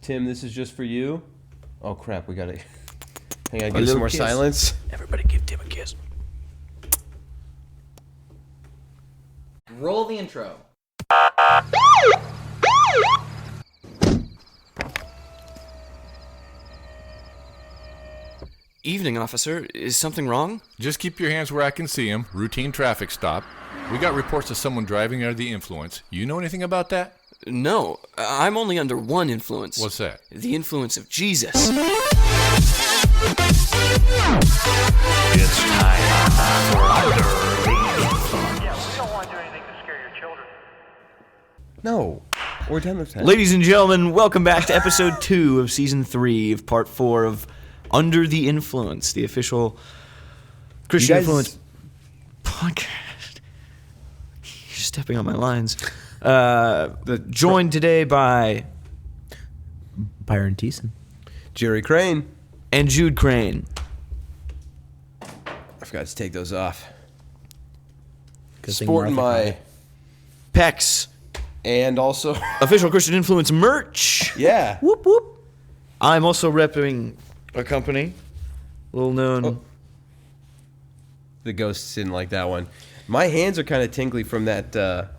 Tim, this is just for you. Oh crap, we gotta hang on, give some more silence. Everybody give Tim a kiss. Roll the intro. Evening, officer. Is something wrong? Just keep your hands where I can see them. Routine traffic stop. We got reports of someone driving under the influence. You know anything about that? No, I'm only under one influence. What's that? The influence of Jesus. It's time for Under the Influence. Yeah, we don't want to do anything to scare your children. No, we're done with that. Ladies and gentlemen, welcome back to episode 2 of season 3 of part 4 of Under the Influence, the official Christian Influence podcast. You're stepping on my lines. Joined today by Byron Thiessen. Jerry Crane. and Jude Crane. I forgot to take those off. Good thing Sporting Martha my Pecs, and also official Christian Influence merch. yeah. Whoop whoop. I'm also repping a company, little known. Oh. The ghosts didn't like that one. My hands are kind of tingly from that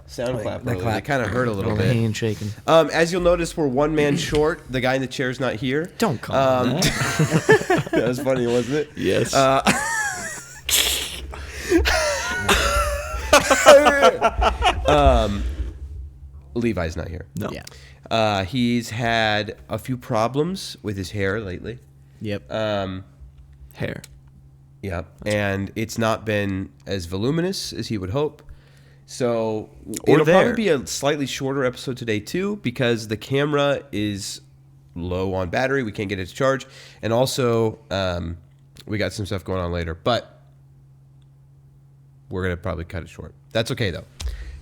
sound clap earlier. They kind of hurt a little bit. Handshaking. As you'll notice, we're one man short. The guy in the chair's not here. Don't call him that. That was funny, wasn't it? Yes. Levi's not here. No. Yeah. He's had a few problems with his hair lately. Yep. Hair. Yeah, and it's not been as voluminous as he would hope. So it'll probably be a slightly shorter episode today too, because the camera is low on battery. We can't get it to charge, and also we got some stuff going on later. But we're gonna probably cut it short. That's okay though.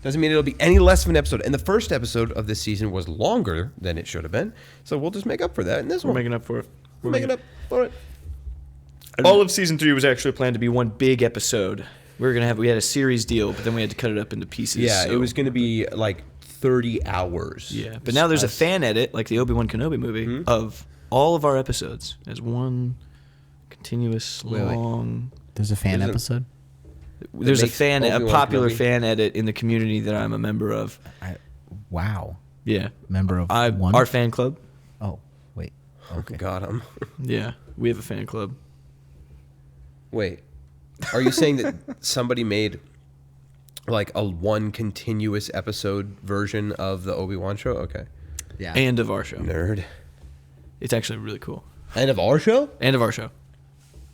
Doesn't mean it'll be any less of an episode. And the first episode of this season was longer than it should have been, so we'll just make up for that in this We're one. making up for it. We're making up for it. All of season 3 was actually planned to be one big episode. We had a series deal, but then we had to cut it up into pieces. Yeah, so. it was going to be like 30 hours. Yeah, but now there's a fan edit, like the Obi-Wan Kenobi movie, of all of our episodes as one continuous long. There's a fan episode. There's a makes a Obi-Wan popular Kenobi. fan edit in the community that I'm a member of. Wow. Yeah, Member of one? our fan club. Oh, wait. Okay. Got him. Yeah, we have a fan club. Wait, are you saying that somebody made like a one continuous episode version of the Obi-Wan show? Okay. Yeah. And of our show. Nerd. It's actually really cool. And of our show? And of our show.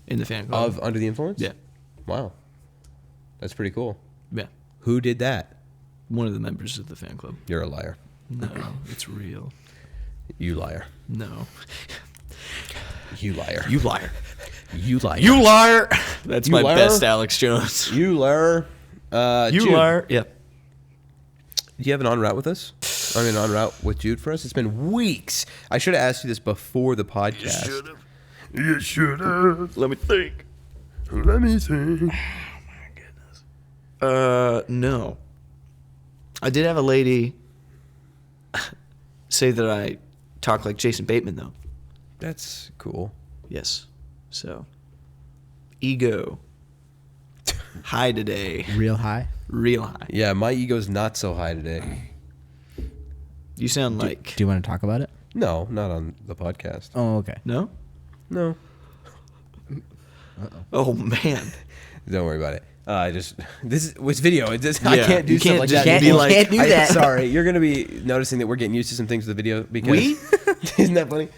In the fan club. Of Under the Influence? Yeah. Wow. That's pretty cool. Yeah. Who did that? One of the members of the fan club. You're a liar. No, it's real. You liar. No. You liar. You liar. You liar. You liar. That's You my liar? best Alex Jones. You liar. You Jude, liar. Yeah. Do you have an en route with us? I mean, en route with Jude for us? It's been weeks. I should have asked you this before the podcast. You should have. Let me think. Let me think. No. I did have a lady say that I talk like Jason Bateman, though. That's cool. Yes. So, ego. High today. Real high. Real high. Yeah, my ego's not so high today. You sound like... Do you want to talk about it? No, not on the podcast. Oh, okay. No? No. Oh, man. Don't worry about it. This is video. I Yeah, can't do you stuff can't like just that. be like- can't do that. Sorry, you're gonna be noticing that we're getting used to some things with the video because We? isn't that funny?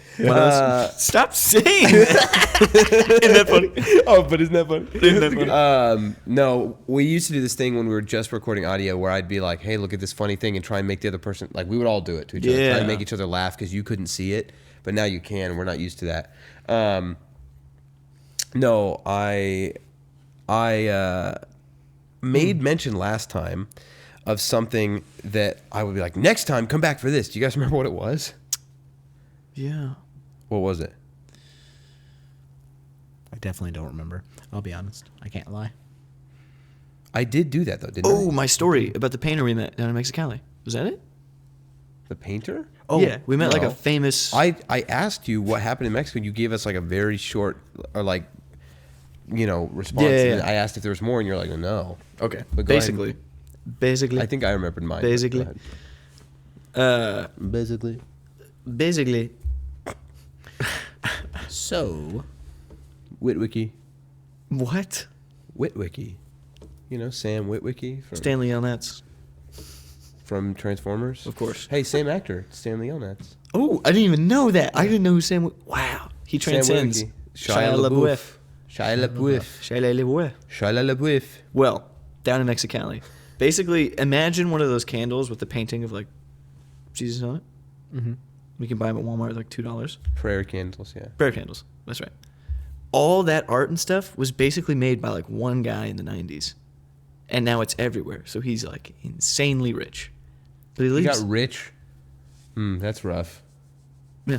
Stop saying that. Isn't that funny? Oh, but isn't that funny? Isn't that funny? No, we used to do this thing when we were just recording audio where I'd be like, "Hey, look at this funny thing," and try and make the other person like we would all do it to each other, try Yeah. and make each other laugh because you couldn't see it, but now you can. We're not used to that. No, I made mention last time of something that I would be like, next time, come back for this. Do you guys remember what it was? Yeah. What was it? I definitely don't remember. I'll be honest. I can't lie. I did do that, though, didn't Oh, I? my story about the painter we met down in Mexicali. Was that it? The painter? Oh, yeah. We met like no. a famous... I asked you what happened in Mexico. You gave us like a very short, or like, response. Yeah. And I asked if there was more, and you're like, no. Okay. But go Basically. I think I remembered mine. Basically. Basically. So, Witwicky. What? Witwicky. Sam Witwicky from Stanley Yelnats. from Transformers. Of course. Hey, same actor, Stanley Yelnats. Oh, I didn't even know that. I didn't know who Sam... Wow. He transcends. Sam Witwicky. Shia LaBeouf. Shia LaBeouf. Shia LaBeouf. Well, down in Mexicali. Basically, imagine one of those candles with the painting of like Jesus on it. mm-hmm. We can buy them at Walmart at like $2. Prayer candles, yeah. Prayer candles. That's right. All that art and stuff was basically made by like one guy in the 90s. And now it's everywhere. So he's like insanely rich. But He got rich. That's rough. Yeah.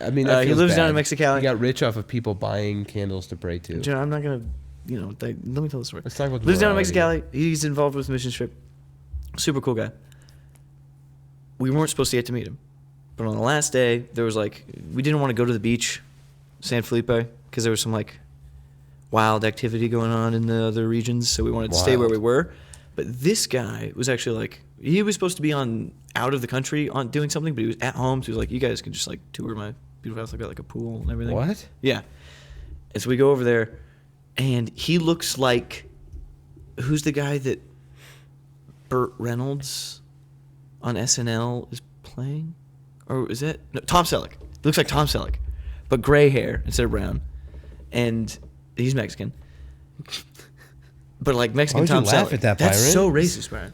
I mean, he lives down in Mexicali. He got rich off of people buying candles to pray to. I'm not going to, let me tell the story. Let's talk about the Lives down in morality. Mexicali. He's involved with the mission trip. Super cool guy. We weren't supposed to get to meet him. But on the last day, there was like, we didn't want to go to the beach, San Felipe, because there was some like wild activity going on in the other regions. So we wanted to stay where we were. But this guy was actually like, he was supposed to be out of the country on doing something, but he was at home. So he was like, you guys can just like tour my beautiful house. I got like a pool and everything. What? Yeah. And so we go over there, and he looks like, who's the guy that Burt Reynolds on SNL is playing? Or is that no, Tom Selleck? He looks like Tom Selleck, but gray hair instead of brown, and he's Mexican. But like Mexican Why Tom would you laugh Selleck. at that, That's Byron? so racist, Byron.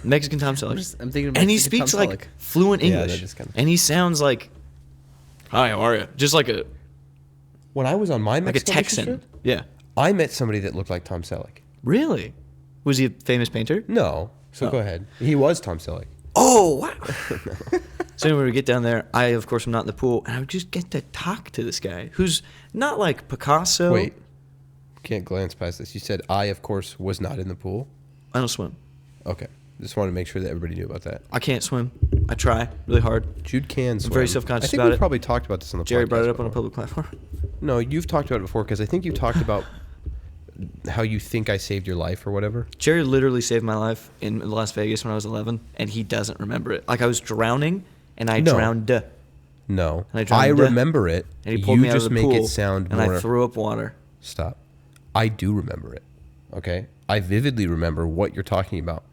Mexican Tom Selleck. I'm thinking of and he Mexican speaks Tom like Selleck. fluent Yeah, English, that is kind of- and he sounds like, "Hi, how are you?" Just like a When I was on my Mexico Texan. trip, Yeah. I met somebody that looked like Tom Selleck. Really? Was he a famous painter? No. So go ahead. He was Tom Selleck. Oh, wow. So anyway, we get down there. I, of course, am not in the pool. And I would just get to talk to this guy who's not like Picasso. Wait. Can't glance past this. You said I, of course, was not in the pool. I don't swim. Okay. Just wanted to make sure that everybody knew about that. I can't swim. I try really hard. Jude can swim. very self-conscious I think about we it. probably talked about this on the Jerry podcast brought it up on a before. public platform. No, you've talked about it before because I think you talked about how you think I saved your life or whatever. Jerry literally saved my life in Las Vegas when I was 11, and he doesn't remember it. Like I was drowning, and I No. drowned. No. And I drowned I to death. remember it. And he pulled you me out of just the make pool, it sound and more. I threw up water. Stop. I do remember it. Okay? I vividly remember what you're talking about.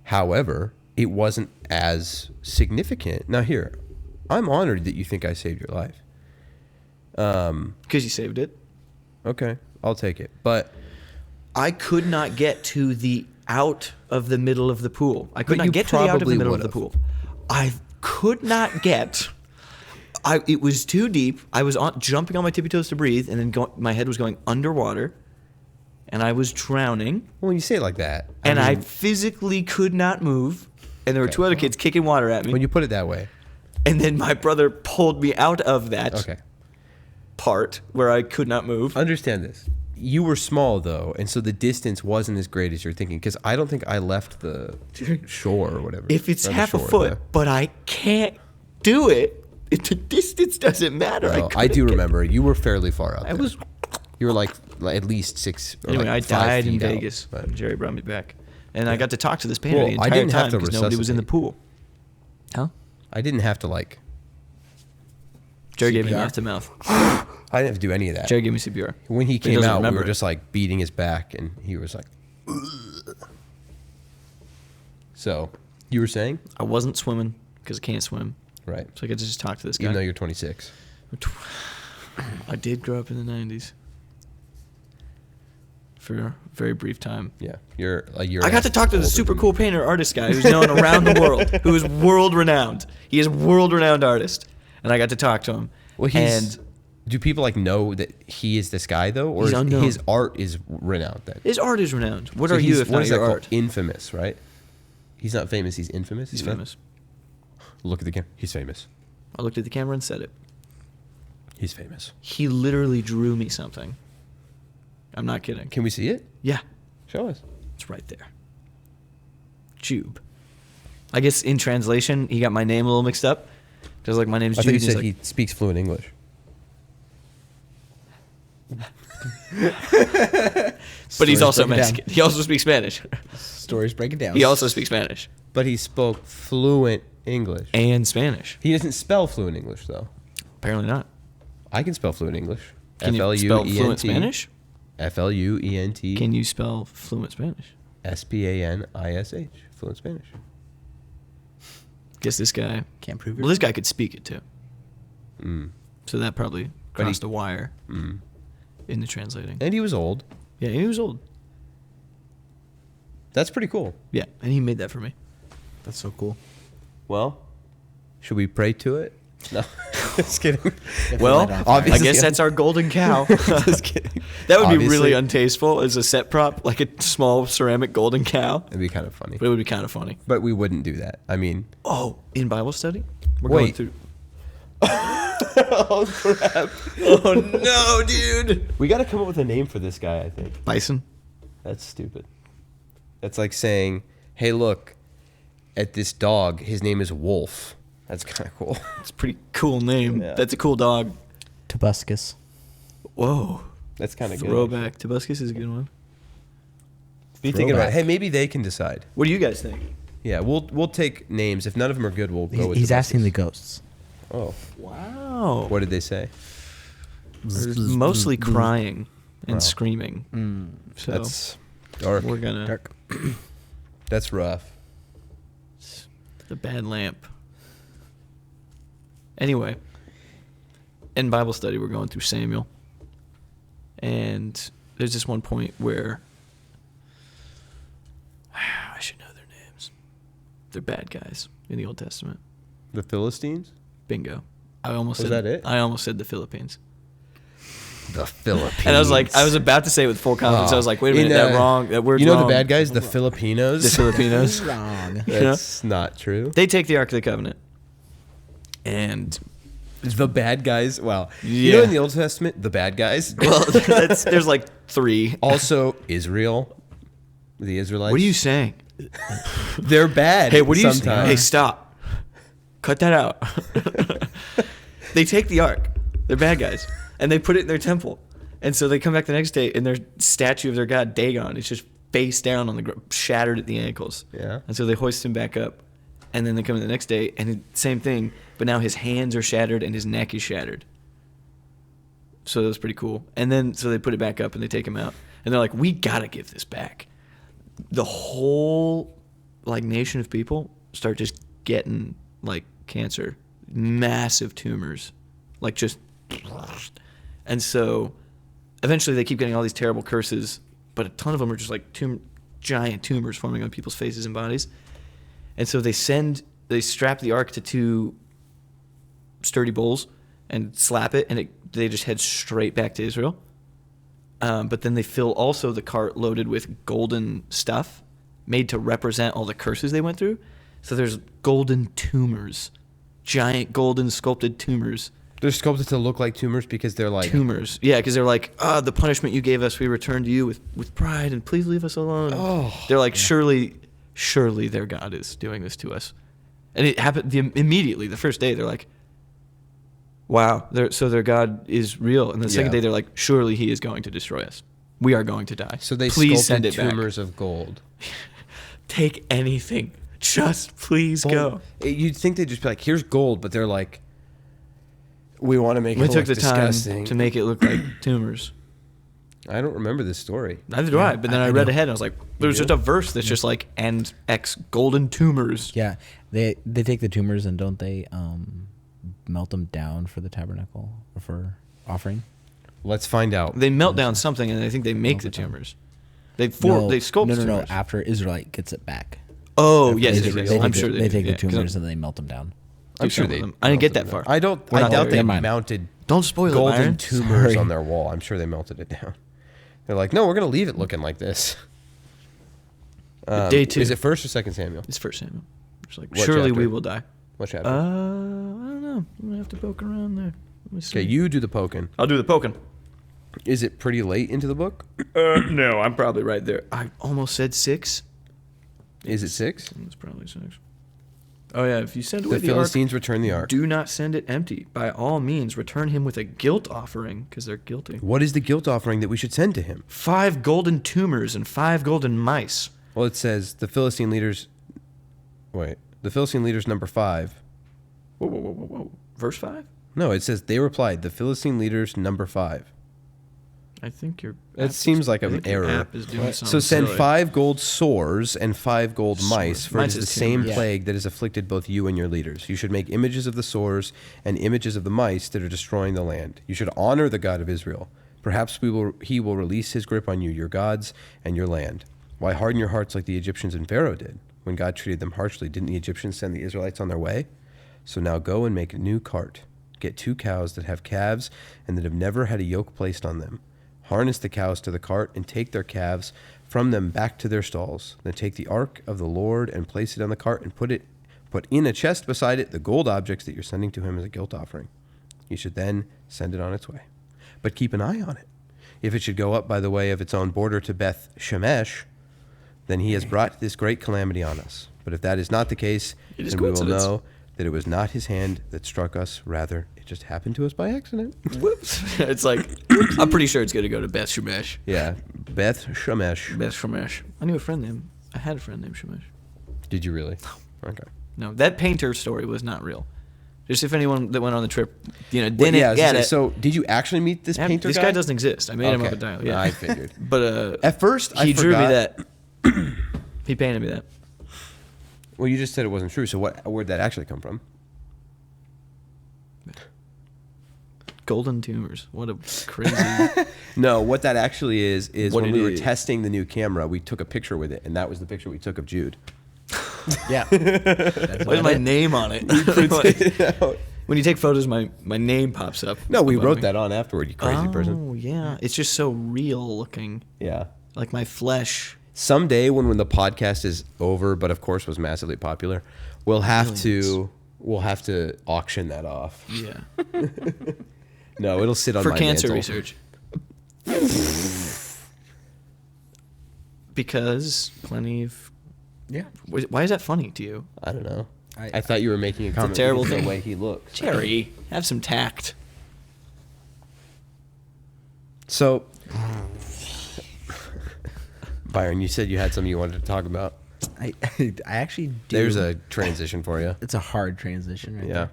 However, it wasn't as significant. Now here, I'm honored that you think I saved your life. Because you saved it. Okay, I'll take it. But I could not get to the out of the middle of the pool. I could But not you get to the out of the probably middle of the would've. pool. I could not get. It was too deep. I was jumping on my tippy toes to breathe, and then my head was going underwater, and I was drowning. when you say it like that, And I mean, physically could not move. And there were Okay. two other kids kicking water at me. when you put it that way, And then my brother pulled me out of that okay. part where I could not move. Understand this. You were small though, and so the distance wasn't as great as you're thinking. Because I don't think I left the shore or whatever. If it's Not the half a shore, foot, the- but I can't do it, the distance doesn't matter. No, I couldn't do get- remember. You were fairly far out. I there. was. You were like at least 6. Or Anyway, like I 5 died in feet out, Vegas. but- Jerry brought me back. And I got to talk to this painter Well, the I entire didn't have time to because nobody was in the resuscitate. pool. Huh? I didn't have to like. Jerry gave me CPR? mouth to mouth. I didn't have to do any of that. Jerry gave me CPR. When he But he came doesn't out, we remember were it. just like beating his back, and he was like. So, you were saying? I wasn't swimming because I can't swim. Right. So I got to just talk to this guy. Even though you're 26. I did grow up in the 90s. For a very brief time. Yeah. You're a year. I got to talk to the super cool painter artist guy who's known around the world, who is world renowned. He is a world renowned artist. And I got to talk to him. Well, he's. Do people like know that he is this guy though, or He's unknown. his art is renowned then? His art is renowned. What So are you he's- if what not is that your called? art? Infamous, right? He's not famous. He's infamous. He's Is that- famous. Look at the camera. He's famous. I looked at the camera and said it. He's famous. He literally drew me something. I'm not kidding. Can we see it? Yeah, Show us. it's right there. Jude. I guess in translation, he got my name a little mixed up. Because like my name's I Jude. thought you and he's said he speaks fluent English. but he's also break it down. Mexican. He also speaks Spanish. Stories break it down. He also speaks Spanish But he spoke fluent English. and Spanish. He doesn't spell fluent English, though. Apparently not. I can spell fluent English. Can you spell fluent Spanish? Fluent. Can you spell fluent Spanish? Spanish. Fluent Spanish. Guess this guy. Can't prove it. Well, this guy could speak it too. Mm. So that probably But he- crossed a wire Mm. in the translating. And he was old. Yeah, he was old. That's pretty cool. Yeah, and he made that for me. That's so cool. Well, should we pray to it? No, just kidding. Well, I obviously- guess that's our golden cow. Just kidding. That would be Obviously. really untasteful as a set prop, like a small ceramic golden cow. It'd be kind of funny. But it would be kind of funny. But we wouldn't do that. I mean, Oh, in Bible study? We're Wait. going through. oh crap! Oh no, dude! We got to come up with a name for this guy. I think Bison? that's stupid. That's like saying, "Hey, look at this dog. His name is Wolf." That's kind of cool. It's a pretty cool name. Yeah. That's a cool dog. Tobuscus. Whoa. That's kind of good. Throwback. Tobuscus is a good one. Be thinking about. Throwback. Hey, maybe they can decide. What do you guys think? Yeah, we'll take names. If none of them are good, we'll go with. He's the asking the bestest. ghosts. Oh, Wow. what did they say? Mostly crying and Wow. screaming. So That's dark. we're gonna Dark. That's rough. the bad lamp. Anyway, in Bible study, we're going through Samuel, and there's this one point where I should know their names. They're bad guys in the Old Testament. The Philistines. Bingo. I almost Was said that it? I almost said the Philippines. The Philippines. And I was like, I was about to say it with full confidence. I was like, wait a minute, that wrong. That word's You know wrong. the bad guys, the Filipinos. The Filipinos. Wrong. That's not true. They take the Ark of the Covenant, and The bad guys. Wow. You know Yeah. in the Old Testament, the bad guys. well, there's like 3. Also, Israel. The Israelites. What are you saying? They're bad. Hey, what are you saying? sometimes. Hey, stop. Cut that out. They take the Ark. They're bad guys. And they put it in their temple. And so they come back the next day, and their statue of their god, Dagon, is just face down on the ground, shattered at the ankles. Yeah. And so they hoist him back up. And then they come in the next day, and same thing, but now his hands are shattered and his neck is shattered. So that was pretty cool. And then, so they put it back up, and they take him out. And they're like, we got to give this back. The whole, like, nation of people start just getting, like, cancer. Massive tumors. Like, just... And so eventually they keep getting all these terrible curses, but a ton of them are just like giant tumors forming on people's faces and bodies. And so they strap the ark to 2 sturdy bulls and slap it, and they just head straight back to Israel. But then they fill also the cart loaded with golden stuff made to represent all the curses they went through. So there's golden tumors, giant golden sculpted tumors. They're sculpted to look like tumors because they're like Tumors. Yeah, because they're like, the punishment you gave us, we return to you with pride, and please leave us alone. Oh, they're like, surely their God is doing this to us. And it happened immediately. The first day, they're like, wow, so their God is real. And the second Yeah. day, they're like, surely he is going to destroy us. We are going to die. So they please sculpted send it tumors back. of gold. Take anything. Just please go. You'd think they'd just be like, here's gold, but they're like, we want to make We it took look the disgusting. time to make it look like tumors. I don't remember this story. Neither do I. But then I read ahead and I was like, there's do? just a verse that's just like, and X golden tumors. Yeah, they take the tumors and don't they melt them down for the tabernacle or for offering? Let's find out. They melt down something, and I think they make the tumors. They sculpt no, tumors. After Israelite gets it back. Oh, After yes, they, yes, yes. they I'm take sure they take yeah, the 'cause tumors and they melt them down. I'm sure some of they. them. I didn't get that melted it far. down. I don't. We're I not doubt there they yet. mounted Don't spoil it, golden Byron. tumors Sorry. on their wall. I'm sure they melted it down. They're like, no, we're gonna leave it looking like this. Day 2. Is it 1st or 2nd Samuel? It's 1 Samuel. It's like, What surely chapter? we will die. What I chapter? don't know. I'm going to have to poke around there. Let me see. Okay, you do the poking. I'll do the poking. Is it pretty late into the book? No, I'm probably right there. I almost said 6. Is it 6? It's probably 6. Oh, yeah. If you send away The the ark, Philistines return the ark. do not send it empty. By all means, return him with a guilt offering, because they're guilty. What is the guilt offering that we should send to him? 5 golden tumors and 5 golden mice. Well, it says the Philistine leaders. Wait, the Philistine leaders number 5. Whoa. Verse 5? No, it says they replied. The Philistine leaders number 5. I think your It seems like an error. app is doing So something send silly. 5 gold sores and 5 gold mice, for it Mice is the is same tumors. plague that has afflicted both you and your leaders. You should make images of the sores and images of the mice that are destroying the land. You should honor the God of Israel. Perhaps he will release his grip on you, your gods, and your land. Why harden your hearts like the Egyptians and Pharaoh did? When God treated them harshly, didn't the Egyptians send the Israelites on their way? So now go and make a new cart. Get 2 cows that have calves and that have never had a yoke placed on them. Harness the cows to the cart and take their calves from them back to their stalls. Then take the ark of the Lord and place it on the cart and put in a chest beside it the gold objects that you're sending to him as a guilt offering. You should then send it on its way. But keep an eye on it. If it should go up by the way of its own border to Beth Shemesh, then he has brought this great calamity on us. But if that is not the case, It is then we will coincidence. know that it was not his hand that struck us. Rather, it just happened to us by accident. Whoops. It's like, I'm pretty sure it's going to go to Beth Shemesh. Yeah, Beth Shemesh. Beth Shemesh. I knew a friend named, I had a friend named Shemesh. Did you really? Okay. No, that painter story was not real. Just if anyone that went on the trip, didn't Well, yeah, I was get gonna it. say, so did you actually meet this painter This guy doesn't exist. I made him up a dial. Yeah, I figured. But At first, I he drew me forgot- that. He painted me that. Well, you just said it wasn't true. So where'd that actually come from? Golden tumors. What a crazy. No, what that actually is What when it we were is. testing the new camera, we took a picture with it, and that was the picture we took of Jude. Yeah. Why is my name on it? When you take photos, my name pops up. No, we above wrote me. that on afterward, you crazy person. Oh yeah, it's just so real looking, Yeah. like my flesh. Someday when the podcast is over, but of course was massively popular, we'll have to auction that off. Yeah, No, it'll sit on for my cancer mantle. research. Because plenty of. Yeah. Why is that funny to you, I don't know. I- I thought you were making a comment terrible because of thing. the way he looks. Jerry? Have some tact. So, Byron, you said you had something you wanted to talk about. I actually do. There's a transition for you. It's a hard transition right Yeah. there.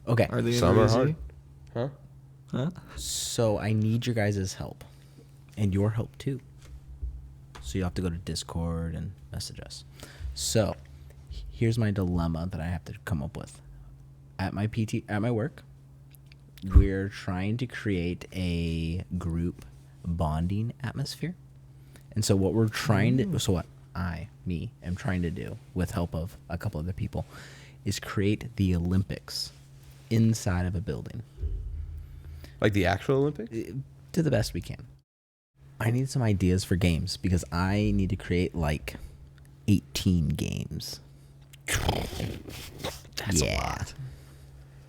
Okay. Are they Some are easy? hard. Huh? Huh? So I need your guys' help. And your help too. So you have to go to Discord and message us. So here's my dilemma that I have to come up with. At my work, we're trying to create a group bonding atmosphere. And so what we're trying to am trying to do with help of a couple other people is create the Olympics inside of a building. Like the actual Olympics? To the best we can. I need some ideas for games because I need to create like 18 games. That's a lot.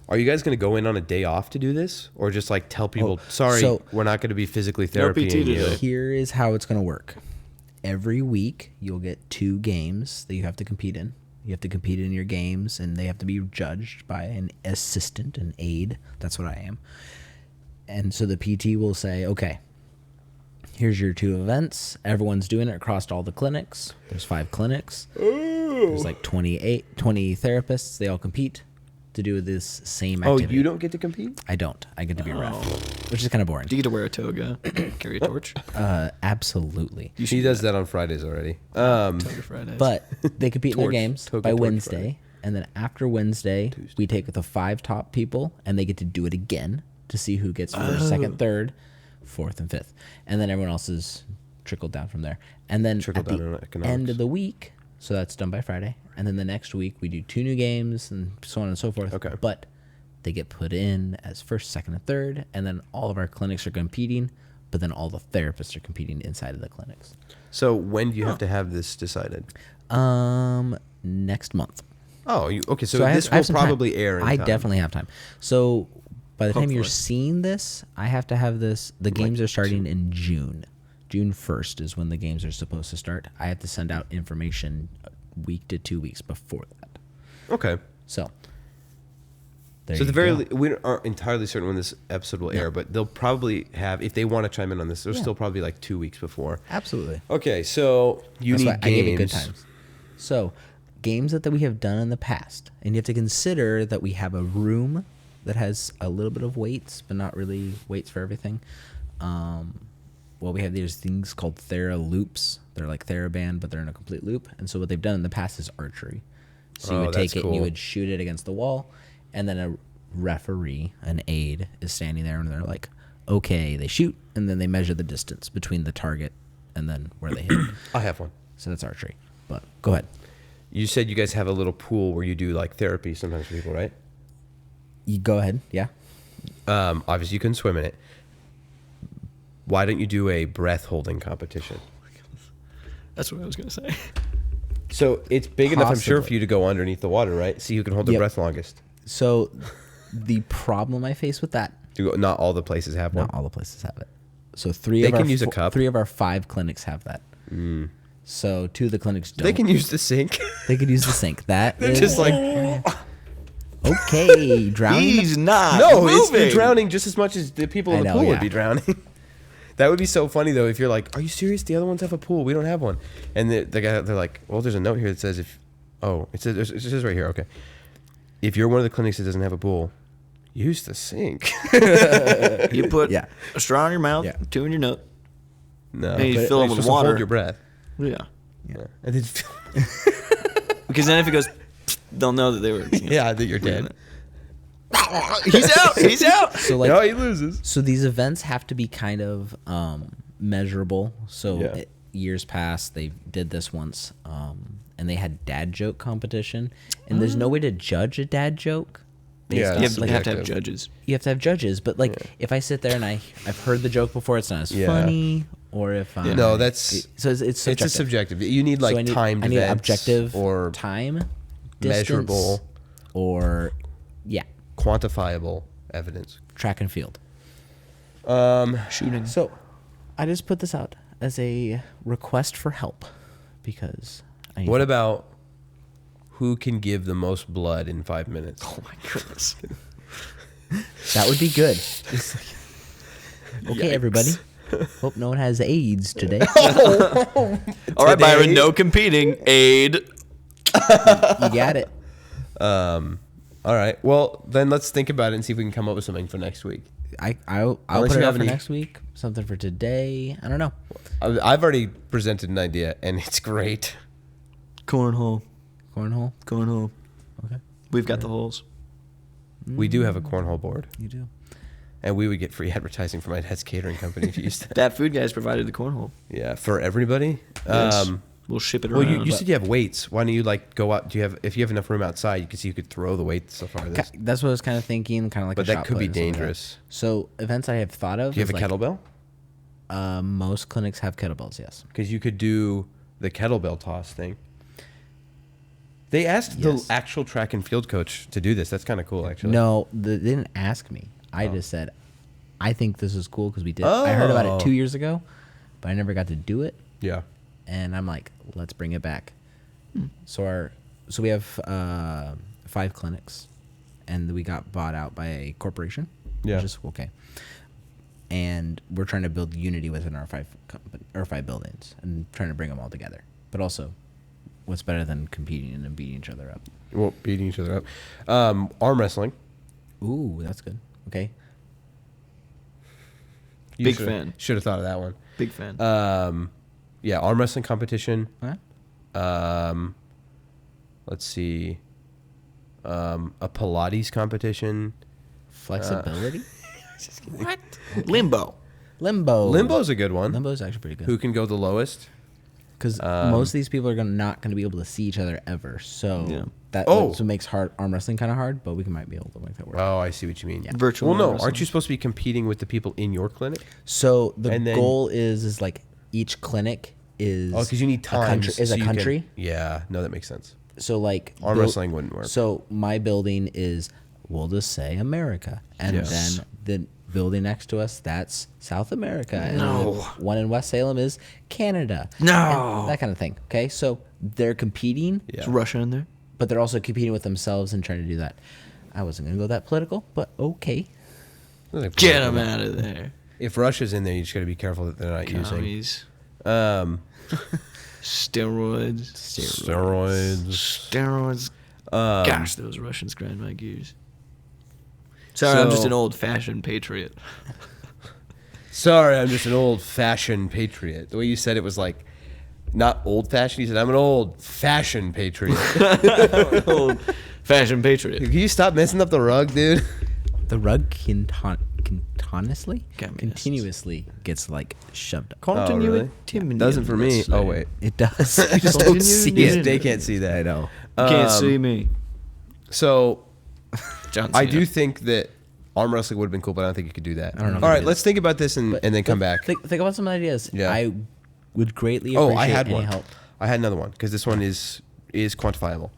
Are you guys going to go in on a day off to do this? Or just like tell people, sorry, so- we're not going to be physically therapying PT you? today. Here is how it's going to work. Every week, you'll get 2 games that you have to compete in. You have to compete in your games, and they have to be judged by an assistant, an aide. That's what I am. And so the PT will say, okay, here's your 2 events. Everyone's doing it across all the clinics. There's 5 clinics. There's like 20 therapists. They all compete to do this same Oh, activity. you don't get to compete? I don't. I get to be a ref, which is kind of boring. Do you get to wear a toga, carry a torch? Absolutely. He does that on Fridays already. Toga Fridays. But they compete in their Torch. games Toga by Torch Wednesday. Friday. And then after Wednesday, we take the 5 top people and they get to do it again to see who gets first, second, third, fourth, and fifth. And then everyone else is trickled down from there. And then Trickle at down the on economics. end of the week, so that's done by Friday. And then the next week, we do 2 new games and so on and so forth. Okay. But they get put in as first, second, and third. And then all of our clinics are competing. But then all the therapists are competing inside of the clinics. So when do you have to have this decided? Next month. Oh, okay. So, I have- this I have will some time. probably air in I time. definitely have time. So by the time you're Hopefully. seeing this, I have to have this. The games are starting in June. June 1st is when the games are supposed to start. I have to send out information a week to 2 weeks before that. Okay. So. So we aren't entirely certain when this episode will air, but they'll probably have, if they want to chime in on this, there'll still probably be like 2 weeks before. Absolutely. Okay, so you need games. I gave it good times. So, games that we have done in the past, and you have to consider that we have a room that has a little bit of weights, but not really weights for everything. We have these things called Thera loops. They're like TheraBand, but they're in a complete loop. And so what they've done in the past is archery. So you would take it and you would shoot it against the wall, and then a referee, an aide, is standing there, and they're like, okay, they shoot, and then they measure the distance between the target and then where they hit. I have one. So that's archery. But go ahead. You said you guys have a little pool where you do like therapy sometimes for people, right? You go ahead, yeah. Obviously, you can swim in it. Why don't you do a breath holding competition? That's what I was going to say. So it's big enough, I'm sure, for you to go underneath the water, right? See who can hold their breath longest. So the problem I face with that. Not all the places have one. Not all the places have it. So three of our 5 clinics have that. So 2 of the clinics don't. They can use the sink. They could use the sink. That is just like okay, drowning. He's not. No, moving. It's drowning just as much as the people in the pool would be drowning. That would be so funny though if you're like, "Are you serious? The other ones have a pool. We don't have one." And the guy, they're like, "Well, there's a note here that says it says right here. Okay, if you're one of the clinics that doesn't have a pool, use the sink." You put a straw in your mouth, 2 in your nose. No, and you fill it with water. Hold your breath. Yeah. And then because then if it goes, they'll know that they were. That you're dead. He's out. He's out. So no, he loses. So these events have to be kind of measurable. So years past, they did this once, and they had dad joke competition, and there's no way to judge a dad joke. You have to have judges. You have to have judges, but if I sit there and I've heard the joke before, it's not as funny. Or if no, that's so it's subjective. It's subjective. You need like timed events. I need objective or time, measurable, or quantifiable evidence. Track and field. Shooting. So, I just put this out as a request for help because. What about who can give the most blood in 5 minutes? Oh my goodness. That would be good. Okay, everybody. Hope no one has AIDS today. All right, Byron, no competing. Aid. You got it. All right. Well, then let's think about it and see if we can come up with something for next week. I'll put it out for next week. Something for today. I don't know. I've already presented an idea, and it's great. Cornhole. Okay. We've got the holes. We do have a cornhole board. You do. And we would get free advertising from my dad's catering company if you used that. That food guy's provided the cornhole. Yeah, for everybody. Yes. We'll ship it around. Well, you said you have weights. Why don't you go out? If you have enough room outside, you could throw the weights so far. That's what I was kind of thinking, kind of like. But that could be dangerous. So events I have thought of. Do you have a kettlebell? Most clinics have kettlebells. Yes. Because you could do the kettlebell toss thing. They asked the actual track and field coach to do this. That's kind of cool, actually. No, they didn't ask me. I just said, I think this is cool because we did. I heard about it 2 years ago, but I never got to do it. Yeah. And I'm like, let's bring it back. So we have 5 clinics, and we got bought out by a corporation. Yeah. Which is okay. And we're trying to build unity within our 5 buildings and trying to bring them all together. But also, what's better than competing and beating each other up? Well, beating each other up. Arm wrestling. Ooh, that's good. Okay. Big fan. Should have thought of that one. Big fan. Yeah, arm wrestling competition. Huh? Let's see. A Pilates competition. Flexibility? What? Limbo. Limbo's a good one. Limbo's actually pretty good. Who can go the lowest? Because most of these people are not going to be able to see each other ever. So that's what makes arm wrestling kind of hard, but we might be able to make that work. Oh, I see what you mean. Yeah. Virtual. Well, no. wrestling. Aren't you supposed to be competing with the people in your clinic? So the goal is like each clinic is... Oh, because you need time. A country. Yeah. No, that makes sense. So like... Arm wrestling wouldn't work. So my building is, we'll just say America. And then the building next to us, that's South America. And No. the one in West Salem is Canada. No. And that kind of thing. Okay, so they're competing. Yeah. Is Russia in there? but they're also competing with themselves and trying to do that. I wasn't going to go that political, but okay. Get them out of there. If Russia's in there, you just got to be careful that they're not Commies. using. Steroids. Gosh, those Russians grind my gears. Sorry, I'm just an old-fashioned patriot. Sorry, I'm just an old-fashioned patriot. The way you said it was like not old-fashioned. You said, I'm an old-fashioned patriot. Old-fashioned patriot. Can you stop messing up the rug, dude? The rug continuously gets like shoved up. Really? Doesn't for me. Oh, wait. It does. You just don't see it. They can't see that. I know. You can't see me. So, John I Cena. do think that arm wrestling would have been cool, but I don't think you could do that. I don't know if All it right, is. let's think about this and then come back. Think about some ideas. Yeah. I would greatly appreciate I had any one. help. I had another one because this one is quantifiable.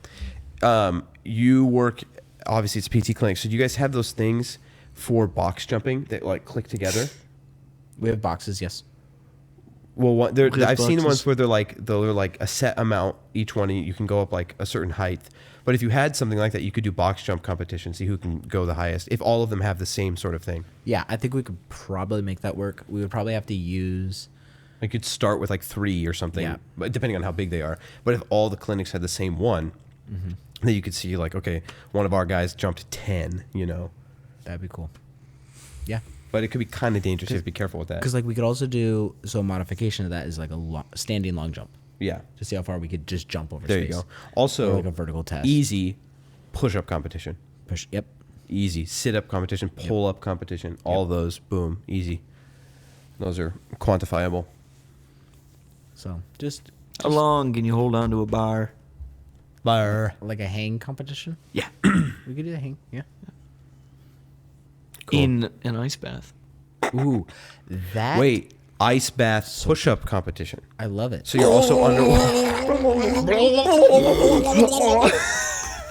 You work, obviously it's PT clinic. So do you guys have those things for box jumping that like click together? We have boxes, yes. Well, I've seen the boxes. ones where they're like a set amount each one. You can go up like a certain height. But if you had something like that, you could do box jump competition, see who can go the highest. If all of them have the same sort of thing, Yeah, I think we could probably make that work. We would probably have to use. you could start with like 3 or something, Yeah. but depending on how big they are. But if all the clinics had the same one, then you could see like, okay, one of our guys jumped 10. That'd be cool. Yeah. But it could be kind of dangerous. You have to be careful with that. Because like we could also do a modification of that is like a standing long jump Yeah. to see how far we could just jump over There space. you go. Also, Or like a vertical test. easy push-up competition. Push. Yep. Easy sit-up competition, pull-up competition. All those, boom, easy. Those are quantifiable. So just How long can you hold on to a bar? like a hang competition. Yeah. We could do the hang. Yeah. In an ice bath. Ooh, that. Wait, ice bath push-up competition. I love it. So you're also underwater.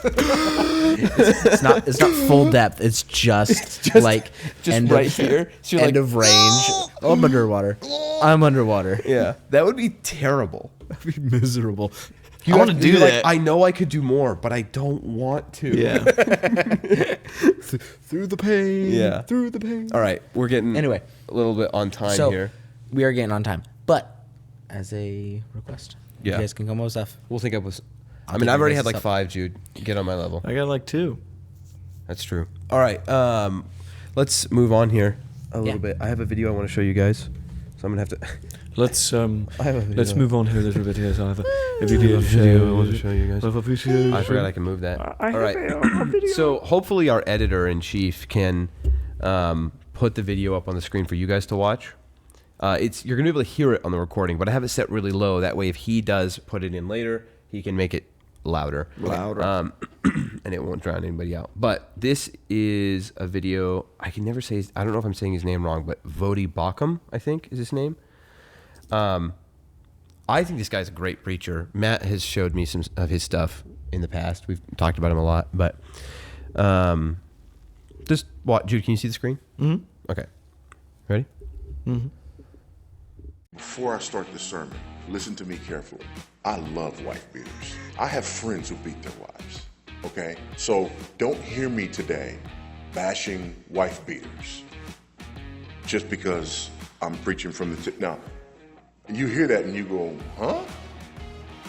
It's not full depth. It's just like just right here. So you're end like, of range. Oh, I'm underwater. I'm underwater. Yeah, that would be terrible. That'd be miserable. You I have wanna to do like, that. I know I could do more, but I don't want to. Yeah. Through the pain. Yeah. Through the pain. All right, we're getting Anyway. a little bit on time So here. we are getting on time, but as a request, Yeah. you guys can come up with stuff. We'll think up with. I take mean, I've your already guys' had like stuff. 5, Jude. Get on my level. I got like 2. That's true. All right, let's move on here a little bit. I have a video I want to show you guys, so I'm gonna have to. Let's have a video. let's move on here a little bit. Yes, I have a I video have a video I want to show you guys. I have a video. I forgot I can move that. All right. So hopefully our editor in chief can put the video up on the screen for you guys to watch. You're gonna be able to hear it on the recording, but I have it set really low. That way, if he does put it in later, he can make it louder. And it won't drown anybody out. But this is a video. I can never say. I don't know if I'm saying his name wrong, but Vodi Bakum, I think, is his name. I think this guy's a great preacher. Matt has showed me some of his stuff in the past. We've talked about him a lot, but just watch. Jude, can you see the screen? Mm-hmm. Okay. Ready? Mm-hmm. Before I start the sermon, listen to me carefully. I love wife beaters. I have friends who beat their wives, okay? So don't hear me today bashing wife beaters just because I'm preaching from the tip. Now, you hear that and you go, huh?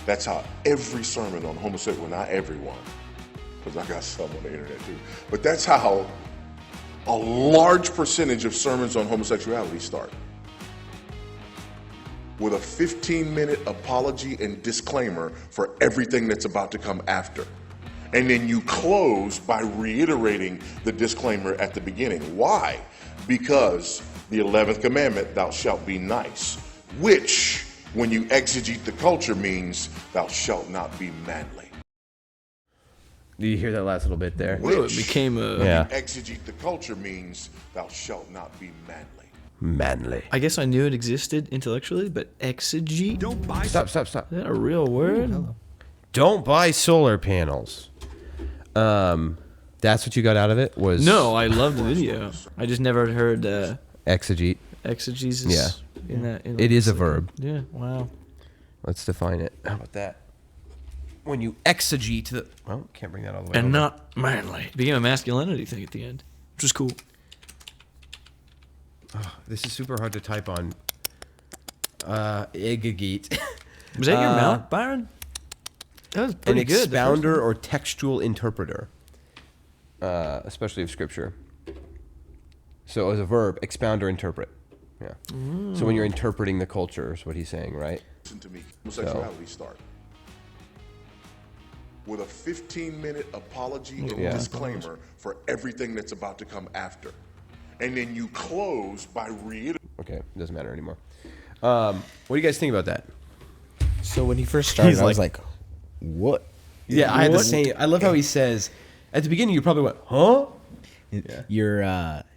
That's how every sermon on homosexuality, well, not everyone, because I got some on the internet too, but that's how a large percentage of sermons on homosexuality start. With a 15-minute apology and disclaimer for everything that's about to come after. And then you close by reiterating the disclaimer at the beginning. Why? Because the 11th commandment, thou shalt be nice, which, when you exegete the culture, means thou shalt not be manly. Do you hear that last little bit there? Well, it became a. Yeah. Exegete the culture means thou shalt not be manly. Manly. I guess I knew it existed intellectually, but exegete? Stop. Is that a real word? Don't buy solar panels. That's what you got out of it? Was No, I love the video. I just never heard exegete. exegesis. Yeah. In that. It is a verb. Yeah. Wow. Let's define it. How about that? when you exegete the can't bring that all the way and over. not manly. It became a masculinity thing at the end, which was cool. This is super hard to type on. Exegete. Was that your mount, Byron? That was pretty An good. expounder or textual interpreter, especially of scripture. So as a verb, expound or interpret. Yeah. So when you're interpreting the culture is what he's saying, right? Listen to me. Homosexuality start with a 15-minute apology and disclaimer for everything that's about to come after. And then you close by reiterating. Okay, it doesn't matter anymore. What do you guys think about that? So when he first started, I was like, what? Yeah, I had the same. I love how he says, at the beginning, you probably went, huh? You're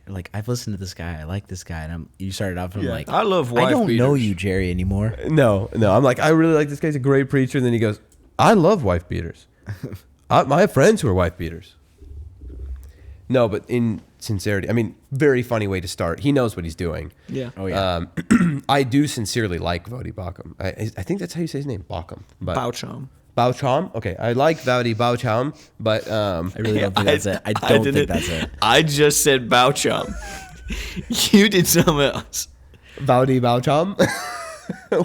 like, I've listened to this guy. I like this guy. And you started off and I'm like, I love wife I don't know beaters. you, Jerry, anymore. No. I'm like, I really like this guy's a great preacher. And then he goes, I love wife beaters. I have friends who are wife beaters. No, but in sincerity, I mean, very funny way to start. He knows what he's doing. Yeah. Oh, yeah. I do sincerely like Vody Baucham. I think that's how you say his name, Baucham. Baucham. Baucham? Okay, I like Vody Baucham, but I really don't think that's it. I don't think that's it. I just said Baucham. You did something else. Vody Baucham?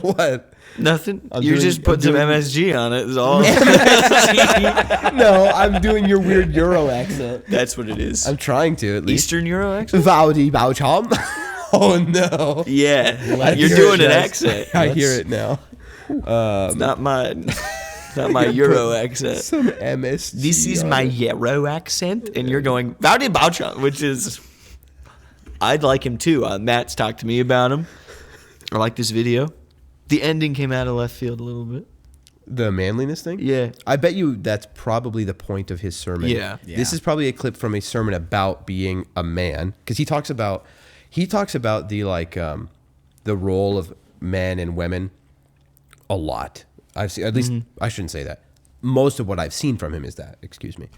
What? Nothing. I'm You doing- just put I'm some doing- MSG on it. Is all. No, I'm doing your weird Euro accent. That's what it is. I'm trying to, at least. Eastern Euro accent. Vody Baucham? Oh, no. Yeah, I you're hear doing it, an guys. accent. I hear it now. It's not my, not my Euro accent. Some MSG. This is on my it. Euro accent, and you're going Vody Baucham, which is. I'd like him too. Matt's talked to me about him. I like this video. The ending came out of left field a little bit. The manliness thing? Yeah. I bet you that's probably the point of his sermon. Yeah. This is probably a clip from a sermon about being a man, because he talks about the the role of men and women a lot. I've seen, at least I shouldn't say that. Most of what I've seen from him is that. Excuse me.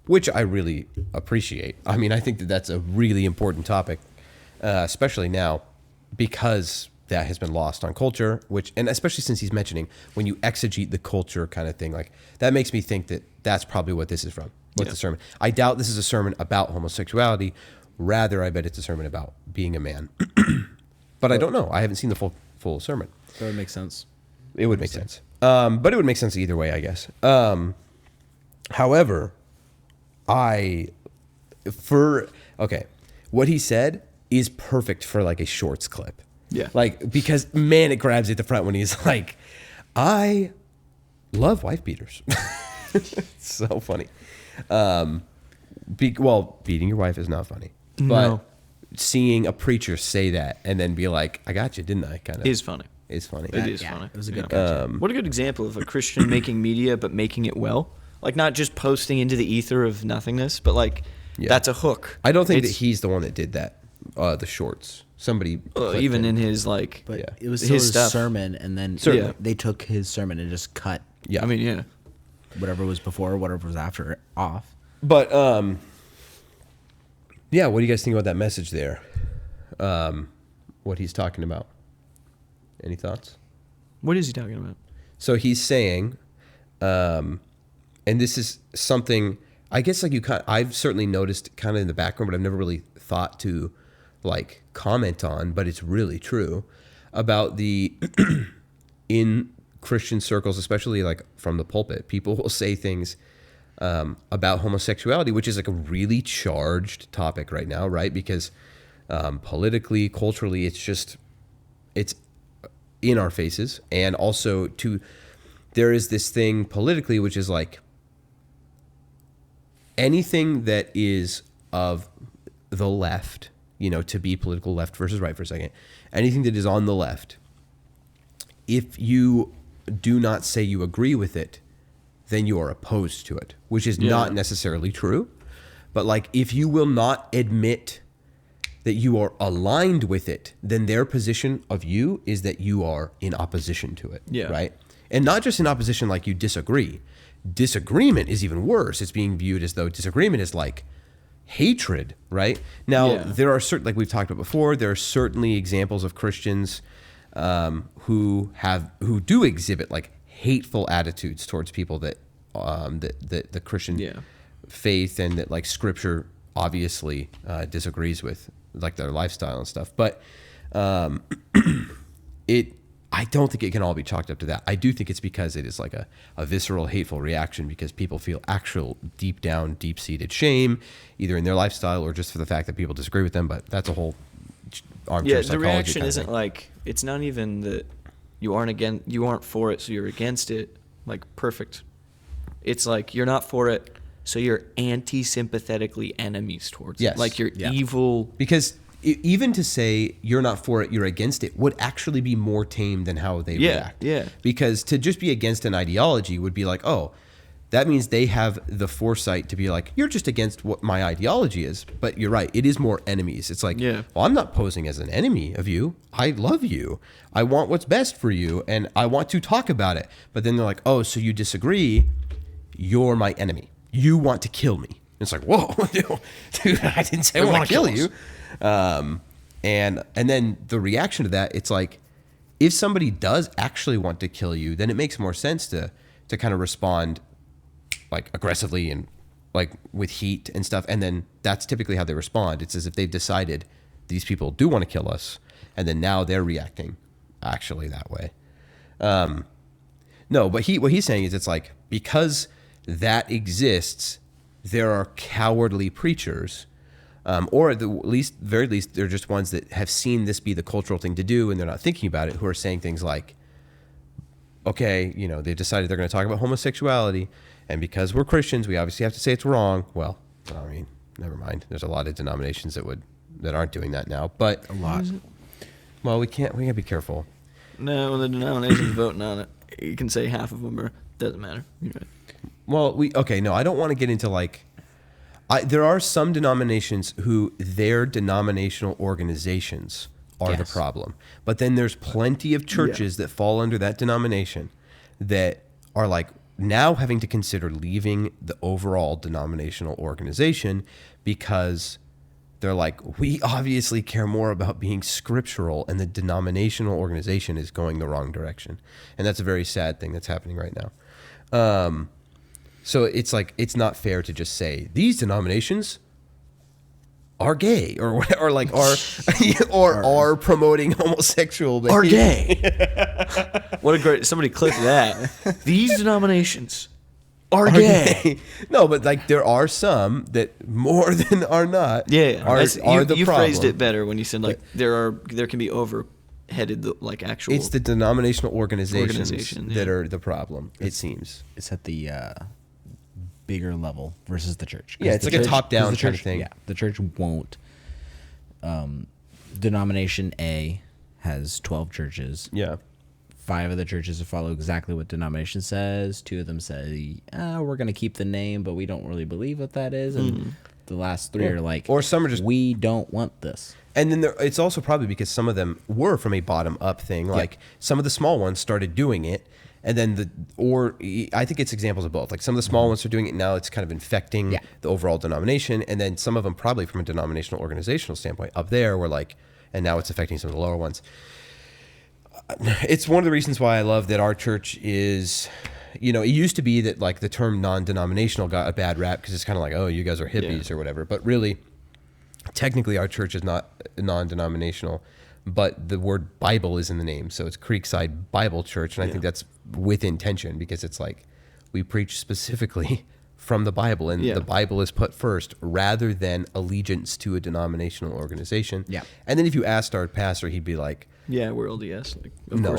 Which I really appreciate. I mean, I think that that's a really important topic, especially now, because that has been lost on culture, and especially since he's mentioning when you exegete the culture kind of thing, like that makes me think that that's probably what this is from. The sermon. I doubt this is a sermon about homosexuality. Rather, I bet it's a sermon about being a man. But I don't know. I haven't seen the full sermon. That would make sense. It would make sense. But it would make sense either way, I guess. However, what he said is perfect for like a shorts clip. Yeah. Like, because man, it grabs you at the front when he's like, I love wife beaters. It's so funny. Beating your wife is not funny. But seeing a preacher say that and then be like, I got you, didn't I? Kind of Is funny. Is funny. It is Yeah, funny. it was a good What a good example of a Christian making media, but making it well. Like not just posting into the ether of nothingness, but like that's a hook. I don't think that he's the one that did that. The shorts. Somebody clipped even him. in his like. But Yeah. it was His still his stuff. sermon, and then Certainly. they took his sermon and just cut Yeah. I mean, yeah. whatever was before, whatever was after off. But yeah, what do you guys think about that message there? What he's talking about? Any thoughts? What is he talking about? So he's saying, and this is something I guess like I've certainly noticed kind of in the background, but I've never really thought to like comment on, but it's really true about the in Christian circles, especially like from the pulpit, people will say things about homosexuality, which is like a really charged topic right now, right? Because politically, culturally, it's in our faces. And also there is this thing politically, which is like anything that is of the left, to be political left versus right for a second, anything that is on the left, if you do not say you agree with it, then you are opposed to it, which is not necessarily true. But like, if you will not admit that you are aligned with it, then their position of you is that you are in opposition to it. Yeah. Right. And not just in opposition, like you disagree. Disagreement is even worse. It's being viewed as though disagreement is like hatred, right? Now, there are certain, like we've talked about before, there are certainly examples of Christians who do exhibit like hateful attitudes towards people that that the Christian faith and that like Scripture obviously disagrees with, like their lifestyle and stuff. But I don't think it can all be chalked up to that. I do think it's because it is like a visceral, hateful reaction because people feel actual deep down, deep-seated shame, either in their lifestyle or just for the fact that people disagree with them. But that's a whole armchair psychology. The reaction isn't thing. like, it's not even that you aren't for it, so you're against it. Like, perfect. It's like you're not for it, so you're anti-sympathetically enemies towards it. Like you're evil. Because even to say you're not for it, you're against it, would actually be more tame than how they react. Yeah. Because to just be against an ideology would be like, oh, that means they have the foresight to be like, you're just against what my ideology is. But you're right, it is more enemies. It's like, well, I'm not posing as an enemy of you. I love you. I want what's best for you, and I want to talk about it. But then they're like, oh, so you disagree? You're my enemy. You want to kill me. It's like, whoa, dude, I didn't say I want to kill you. And then the reaction to that, it's like, if somebody does actually want to kill you, then it makes more sense to kind of respond like aggressively and like with heat and stuff. And then that's typically how they respond. It's as if they've decided these people do want to kill us, and then now they're reacting actually that way. No, but what he's saying is it's like, because that exists, there are cowardly preachers, or at the very least, they're just ones that have seen this be the cultural thing to do, and they're not thinking about it, who are saying things like, okay, they decided they're going to talk about homosexuality, and because we're Christians, we obviously have to say it's wrong. Well, I mean, never mind. There's a lot of denominations that aren't doing that now, but a lot. Well, we can't be careful. No, the denomination's voting on it. You can say half of them doesn't matter. You're right. Well, I don't want to get into like, there are some denominations who their denominational organizations are the problem. But then there's plenty of churches that fall under that denomination that are like now having to consider leaving the overall denominational organization because they're like, we obviously care more about being scriptural, and the denominational organization is going the wrong direction. And that's a very sad thing that's happening right now. So it's like, it's not fair to just say these denominations are gay or like are promoting homosexual behavior. Are gay. What a great, somebody clip that. These denominations are gay. No, but like there are some that more than are not. Are the problem. You phrased it better when you said like there can be overheaded like actual. It's the denominational organizations that are the problem. It seems it's at the bigger level versus the church. Yeah, it's like a top-down kind of thing. Yeah, the church won't. Denomination A has 12 churches. Yeah. 5 of the churches follow exactly what denomination says. 2 of them say, we're going to keep the name, but we don't really believe what that is. And the last 3 are like, or some are just, we don't want this. And then it's also probably because some of them were from a bottom-up thing. Like some of the small ones started doing it. And then I think it's examples of both. Like some of the small ones are doing it now. It's kind of infecting the overall denomination. And then some of them probably from a denominational organizational standpoint up there were like, and now it's affecting some of the lower ones. It's one of the reasons why I love that our church is, it used to be that like the term non-denominational got a bad rap because it's kind of like, oh, you guys are hippies or whatever. But really, technically our church is not non-denominational. But the word Bible is in the name. So it's Creekside Bible Church. And I think that's with intention because it's like we preach specifically from the Bible. And the Bible is put first rather than allegiance to a denominational organization. Yeah. And then if you asked our pastor, he'd be like, yeah, we're LDS. Like, no,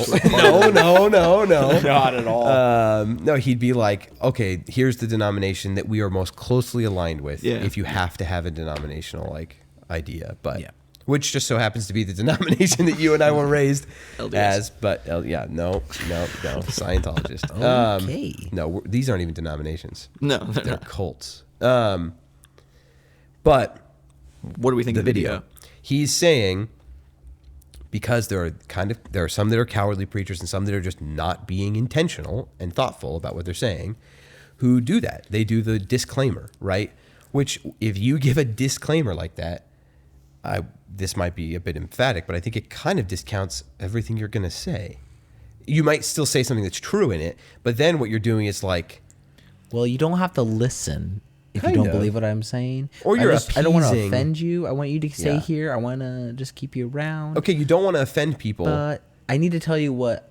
no. Not at all. No, he'd be like, okay, here's the denomination that we are most closely aligned with if you have to have a denominational like idea. But which just so happens to be the denomination that you and I were raised as. But no, Scientologist. Okay. No, these aren't even denominations. No, they're cults. But what do we think of the video? He's saying because there are some that are cowardly preachers and some that are just not being intentional and thoughtful about what they're saying, who do that. They do the disclaimer, right? Which if you give a disclaimer like that, this might be a bit emphatic, but I think it kind of discounts everything you're going to say. you might still say something that's true in it, but then what you're doing is like, well, you don't have to listen if you Kind don't of. believe what I'm saying. Or you're I don't want to appeasing. offend you. I want you to stay Yeah. here. I want to just keep you around. okay, you don't want to offend people. But I need to tell you what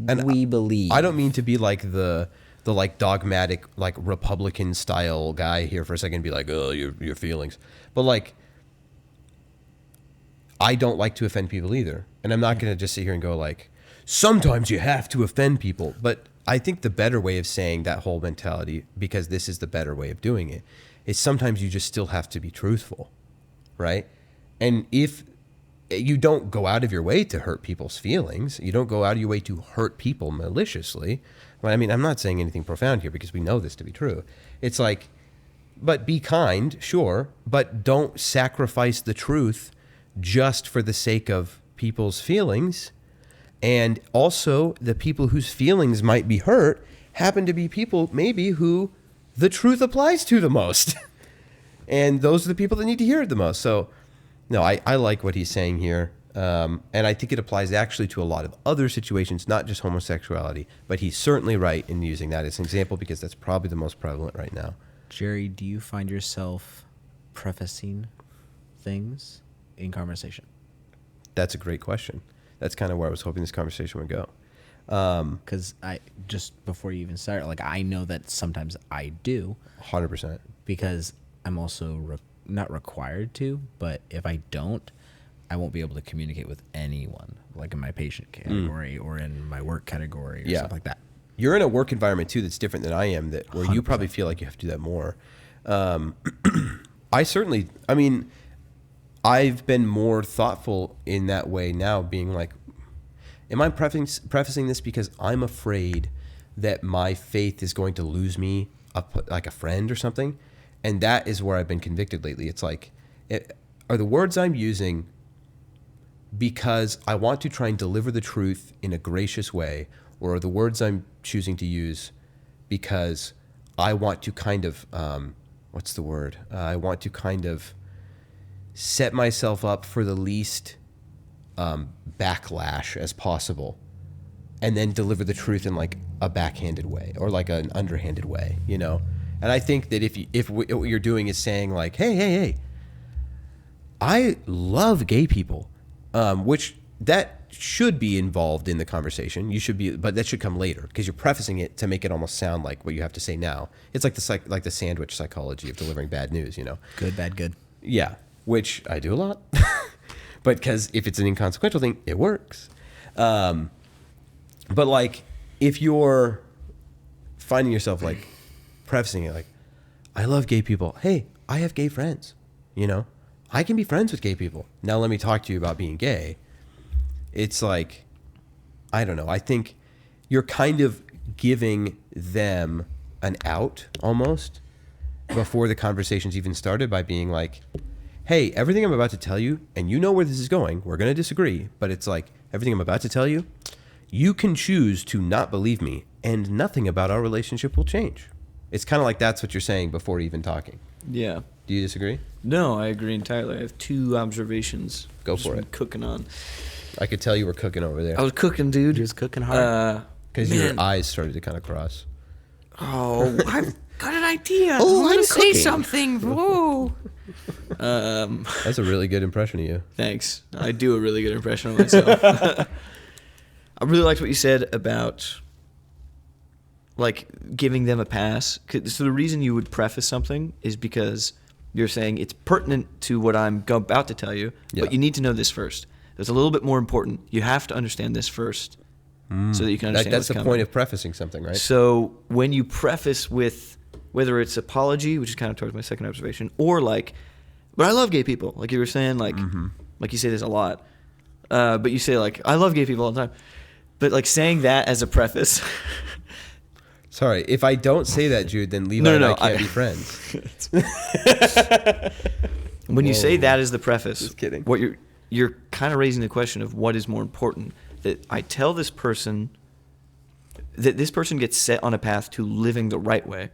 And we believe. I don't mean to be like the like dogmatic, like Republican style guy here for a second and be like, oh, your feelings. But like, I don't like to offend people either. And I'm not going to just sit here and go like, sometimes you have to offend people. But I think the better way of saying that whole mentality, because this is the better way of doing it, is sometimes you just still have to be truthful, right? And if you don't go out of your way to hurt people's feelings, you don't go out of your way to hurt people maliciously. Well, I mean, I'm not saying anything profound here because we know this to be true. It's like, but be kind, sure, but don't sacrifice the truth just for the sake of people's feelings. And also, the people whose feelings might be hurt happen to be people maybe who the truth applies to the most. And those are the people that need to hear it the most. So, no, I like what he's saying here. And I think it applies actually to a lot of other situations, not just homosexuality. But he's certainly right in using that as an example because that's probably the most prevalent right now. Jerry, do you find yourself prefacing things in conversation? That's a great question. That's kind of where I was hoping this conversation would go. Because I just before you even start, like I know that sometimes I do 100%. because I'm also not required to, but if I don't, I won't be able to communicate with anyone, like in my patient category or in my work category or stuff like that. You're in a work environment too that's different than I am, that where you probably feel like you have to do that more. I've been more thoughtful in that way now, being like, am I prefacing this because I'm afraid that my faith is going to lose me like a friend or something? And that is where I've been convicted lately. It's like, are the words I'm using because I want to try and deliver the truth in a gracious way, or are the words I'm choosing to use because I want to kind of, what's the word? I want to kind of set myself up for the least backlash as possible, and then deliver the truth in like a backhanded way or like an underhanded way, you know? And I think that if what you're doing is saying like, hey, I love gay people, which that should be involved in the conversation. You should be, but that should come later because you're prefacing it to make it almost sound like what you have to say now. It's like the sandwich psychology of delivering bad news, you know? Good, bad, good. Yeah, which I do a lot. But because if it's an inconsequential thing, it works. But like, if you're finding yourself like prefacing it like, I love gay people. Hey, I have gay friends. You know, I can be friends with gay people. Now let me talk to you about being gay. It's like, I don't know. I think you're kind of giving them an out almost before the conversation's even started by being like, hey, everything I'm about to tell you, and you know where this is going, we're going to disagree, but it's like, everything I'm about to tell you, you can choose to not believe me, and nothing about our relationship will change. It's kind of like that's what you're saying before even talking. Yeah. Do you disagree? No, I agree entirely. I have two observations. Go I've for just it. been cooking on. I could tell you were cooking over there. I was cooking, dude. He was cooking hard. Because your eyes started to kind of cross. Oh, I've got an idea. Oh, I want I'm to say cooking. something. Whoa. That's a really good impression of you. Thanks. I do a really good impression of myself. I really liked what you said about like giving them a pass. So the reason you would preface something is because you're saying it's pertinent to what I'm about to tell you, but you need to know this first. It's a little bit more important. You have to understand this first so that you can understand That's the what's point coming. of prefacing something, right? So when you preface with whether it's apology, which is kind of towards my second observation, or like, but I love gay people, like you were saying, like you say this a lot, but you say like, I love gay people all the time, but like saying that as a preface. Sorry, if I don't say that, Jude, then Levi and I can't be friends. When you say that as the preface, Just kidding. what you're kind of raising the question of what is more important. That I tell this person that this person gets set on a path to living the right way.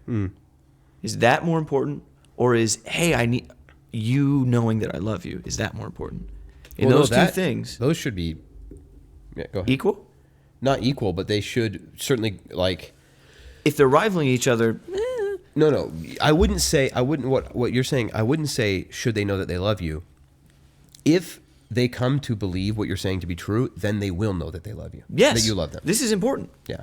Is that more important, or is, hey, I need you knowing that I love you? Is that more important? In those two things, those should be go ahead. equal. not equal, but they should certainly like. If they're rivaling each other, No, I wouldn't say. What you're saying. I wouldn't say should they know that they love you. If they come to believe what you're saying to be true, then they will know that they love you. yes, That you love them. This is important. Yeah.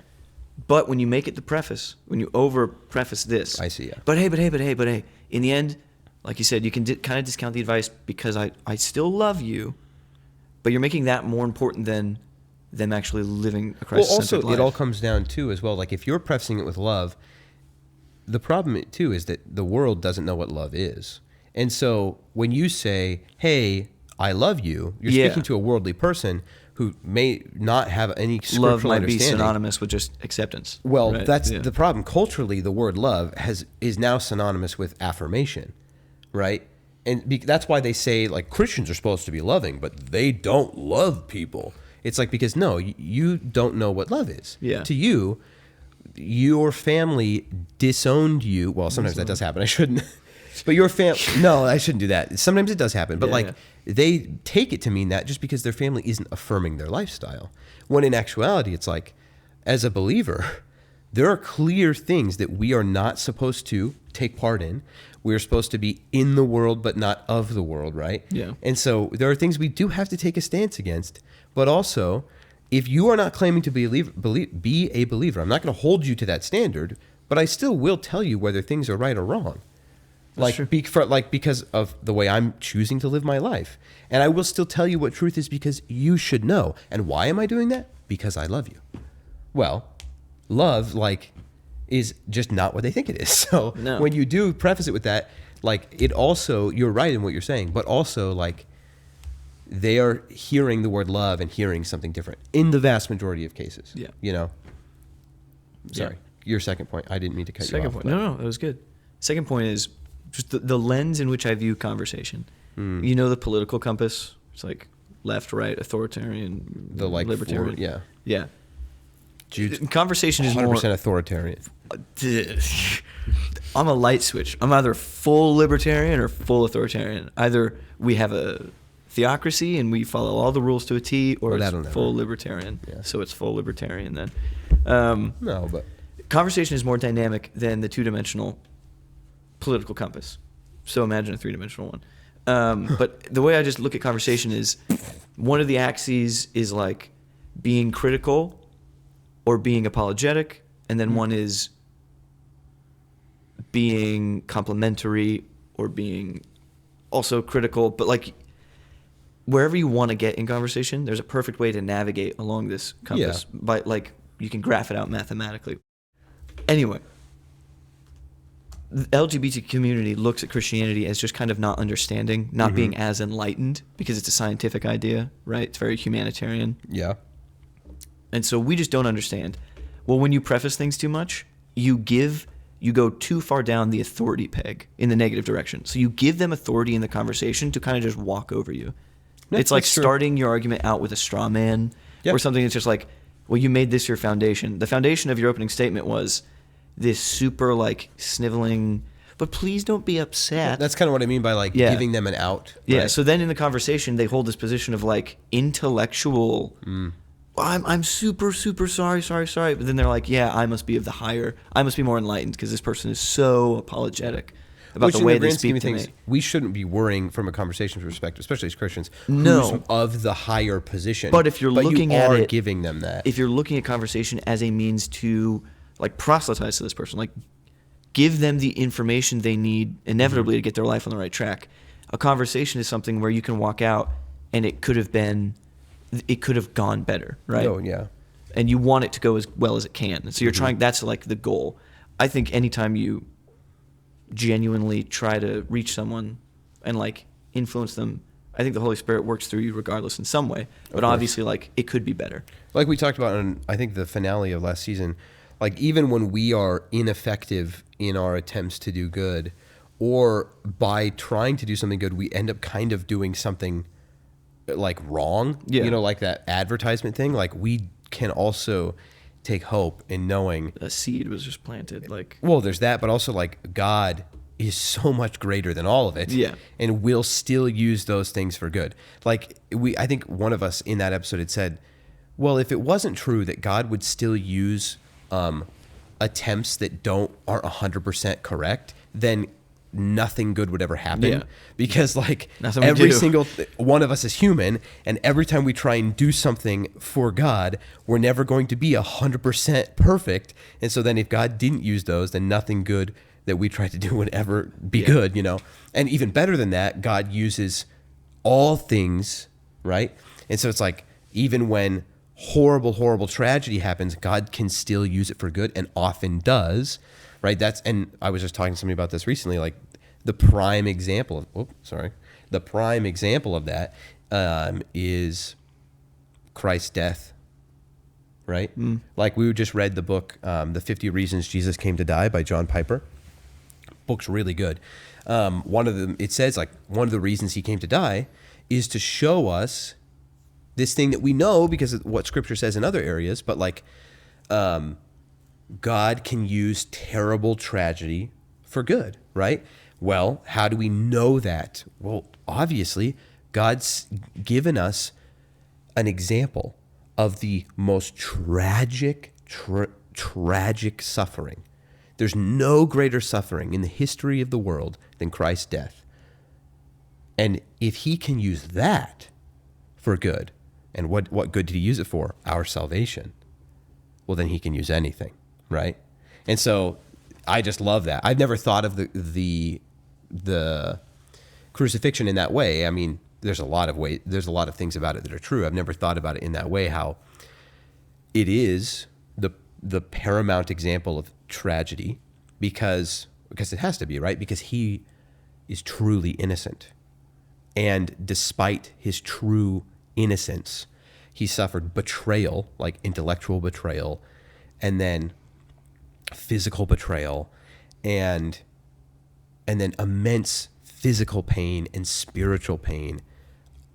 But when you make it the preface, when you over preface this, I see, yeah. But hey, in the end, like you said, you can kind of discount the advice because I still love you, but you're making that more important than them actually living a Christ-centered life. It all comes down to as well, like if you're prefacing it with love, the problem too is that the world doesn't know what love is. And so when you say, hey, I love you, you're speaking to a worldly person who may not have any scriptural love might be understanding. synonymous with just acceptance. Well, right? that's the problem. Culturally, the word love is now synonymous with affirmation, right? And that's why they say, like, Christians are supposed to be loving, but they don't love people. It's like, because, no, you don't know what love is. Yeah. To you, your family disowned you. Well, sometimes that does happen. I shouldn't. But your family, no, I shouldn't do that. Sometimes it does happen. But, they take it to mean that just because their family isn't affirming their lifestyle. When in actuality, it's like, as a believer, there are clear things that we are not supposed to take part in. We're supposed to be in the world, but not of the world, right? Yeah. And so there are things we do have to take a stance against. But also, if you are not claiming to be a believer, I'm not going to hold you to that standard, but I still will tell you whether things are right or wrong. Because of the way I'm choosing to live my life. And I will still tell you what truth is because you should know. And why am I doing that? Because I love you. Well, love, is just not what they think it is. So when you do preface it with that, it also, you're right in what you're saying, but also, they are hearing the word love and hearing something different in the vast majority of cases. Yeah. You know? Sorry. Your second point. I didn't mean to cut you off. No, that was good. Second point is just the lens in which I view conversation. You know the political compass? It's like left, right, authoritarian, libertarian. Yeah. Jude, conversation is 100% more authoritarian. I'm a light switch. I'm either full libertarian or full authoritarian. Either we have a theocracy and we follow all the rules to a T, or it's full libertarian. Yeah. So it's full libertarian then. No, but conversation is more dynamic than the two-dimensional political compass. So imagine a three-dimensional one. But the way I just look at conversation is one of the axes is like being critical or being apologetic, and then one is being complimentary or being also critical. But wherever you want to get in conversation, there's a perfect way to navigate along this compass. Yeah. By you can graph it out mathematically. Anyway, the LGBT community looks at Christianity as just kind of not understanding, not being as enlightened, because it's a scientific idea, right? It's very humanitarian. Yeah. And so we just don't understand. Well, when you preface things too much, you go too far down the authority peg in the negative direction. So you give them authority in the conversation to kind of just walk over you. No, it's like starting your argument out with a straw man or something that's just like, well, you made this your foundation. The foundation of your opening statement was this super sniveling, but please don't be upset. That's kind of what I mean by giving them an out. Yeah. Right? So then in the conversation, they hold this position of intellectual. I'm super sorry. But then they're like, yeah, I must be more enlightened because this person is so apologetic about the way they speak to me. We shouldn't be worrying from a conversation perspective, especially as Christians, who's of the higher position. But if you're looking at it, giving them that. If you're looking at conversation as a means to proselytize to this person, give them the information they need inevitably to get their life on the right track. A conversation is something where you can walk out and it could have gone better, right? Oh, yeah. And you want it to go as well as it can. So you're trying, that's the goal. I think anytime you genuinely try to reach someone and influence them, I think the Holy Spirit works through you regardless in some way. But obviously it could be better. Like we talked about on, I think, the finale of last season, even when we are ineffective in our attempts to do good, or by trying to do something good, we end up kind of doing something wrong, that advertisement thing. We can also take hope in knowing a seed was just planted. Well, there's that, but also God is so much greater than all of it. Yeah. And we'll still use those things for good. I think one of us in that episode had said, well, if it wasn't true that God would still use attempts that aren't 100% correct, then nothing good would ever happen. Yeah. Because like Nothing we every do. single one of us is human, and every time we try and do something for God, we're never going to be 100% perfect. And so then if God didn't use those, then nothing good that we try to do would ever be good, you know? And even better than that, God uses all things, right? And so it's like, even when horrible tragedy happens, God can still use it for good, and often does, right? And I was just talking to somebody about this recently, like the prime example of that is Christ's death, right? Like we just read the book, The 50 Reasons Jesus Came to Die by John Piper. Book's really good. It says like one of the reasons he came to die is to show us this thing that we know because of what Scripture says in other areas, but like God can use terrible tragedy for good, right? Well, how do we know that? Well, obviously, God's given us an example of the most tragic suffering. There's no greater suffering in the history of the world than Christ's death. And if he can use that for good, and what good did he use it for? Our salvation. Well, then he can use anything, right? And so I just love that. I've never thought of the crucifixion in that way. I mean, there's a lot of things about it that are true. I've never thought about it in that way, how it is the paramount example of tragedy because it has to be, right? Because he is truly innocent. And despite his true innocence, he suffered betrayal, like intellectual betrayal, and then physical betrayal, and then immense physical pain and spiritual pain,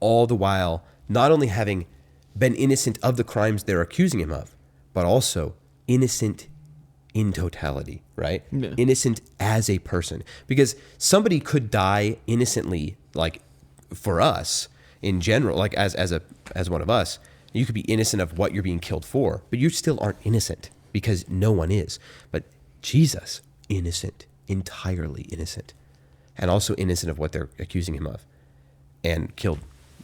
all the while not only having been innocent of the crimes they're accusing him of, but also innocent in totality, right? Yeah. Innocent as a person. Because somebody could die innocently, like for us in general, like as one of us, you could be innocent of what you're being killed for, but you still aren't innocent because no one is. But Jesus, innocent, entirely innocent, and also innocent of what they're accusing him of, and killed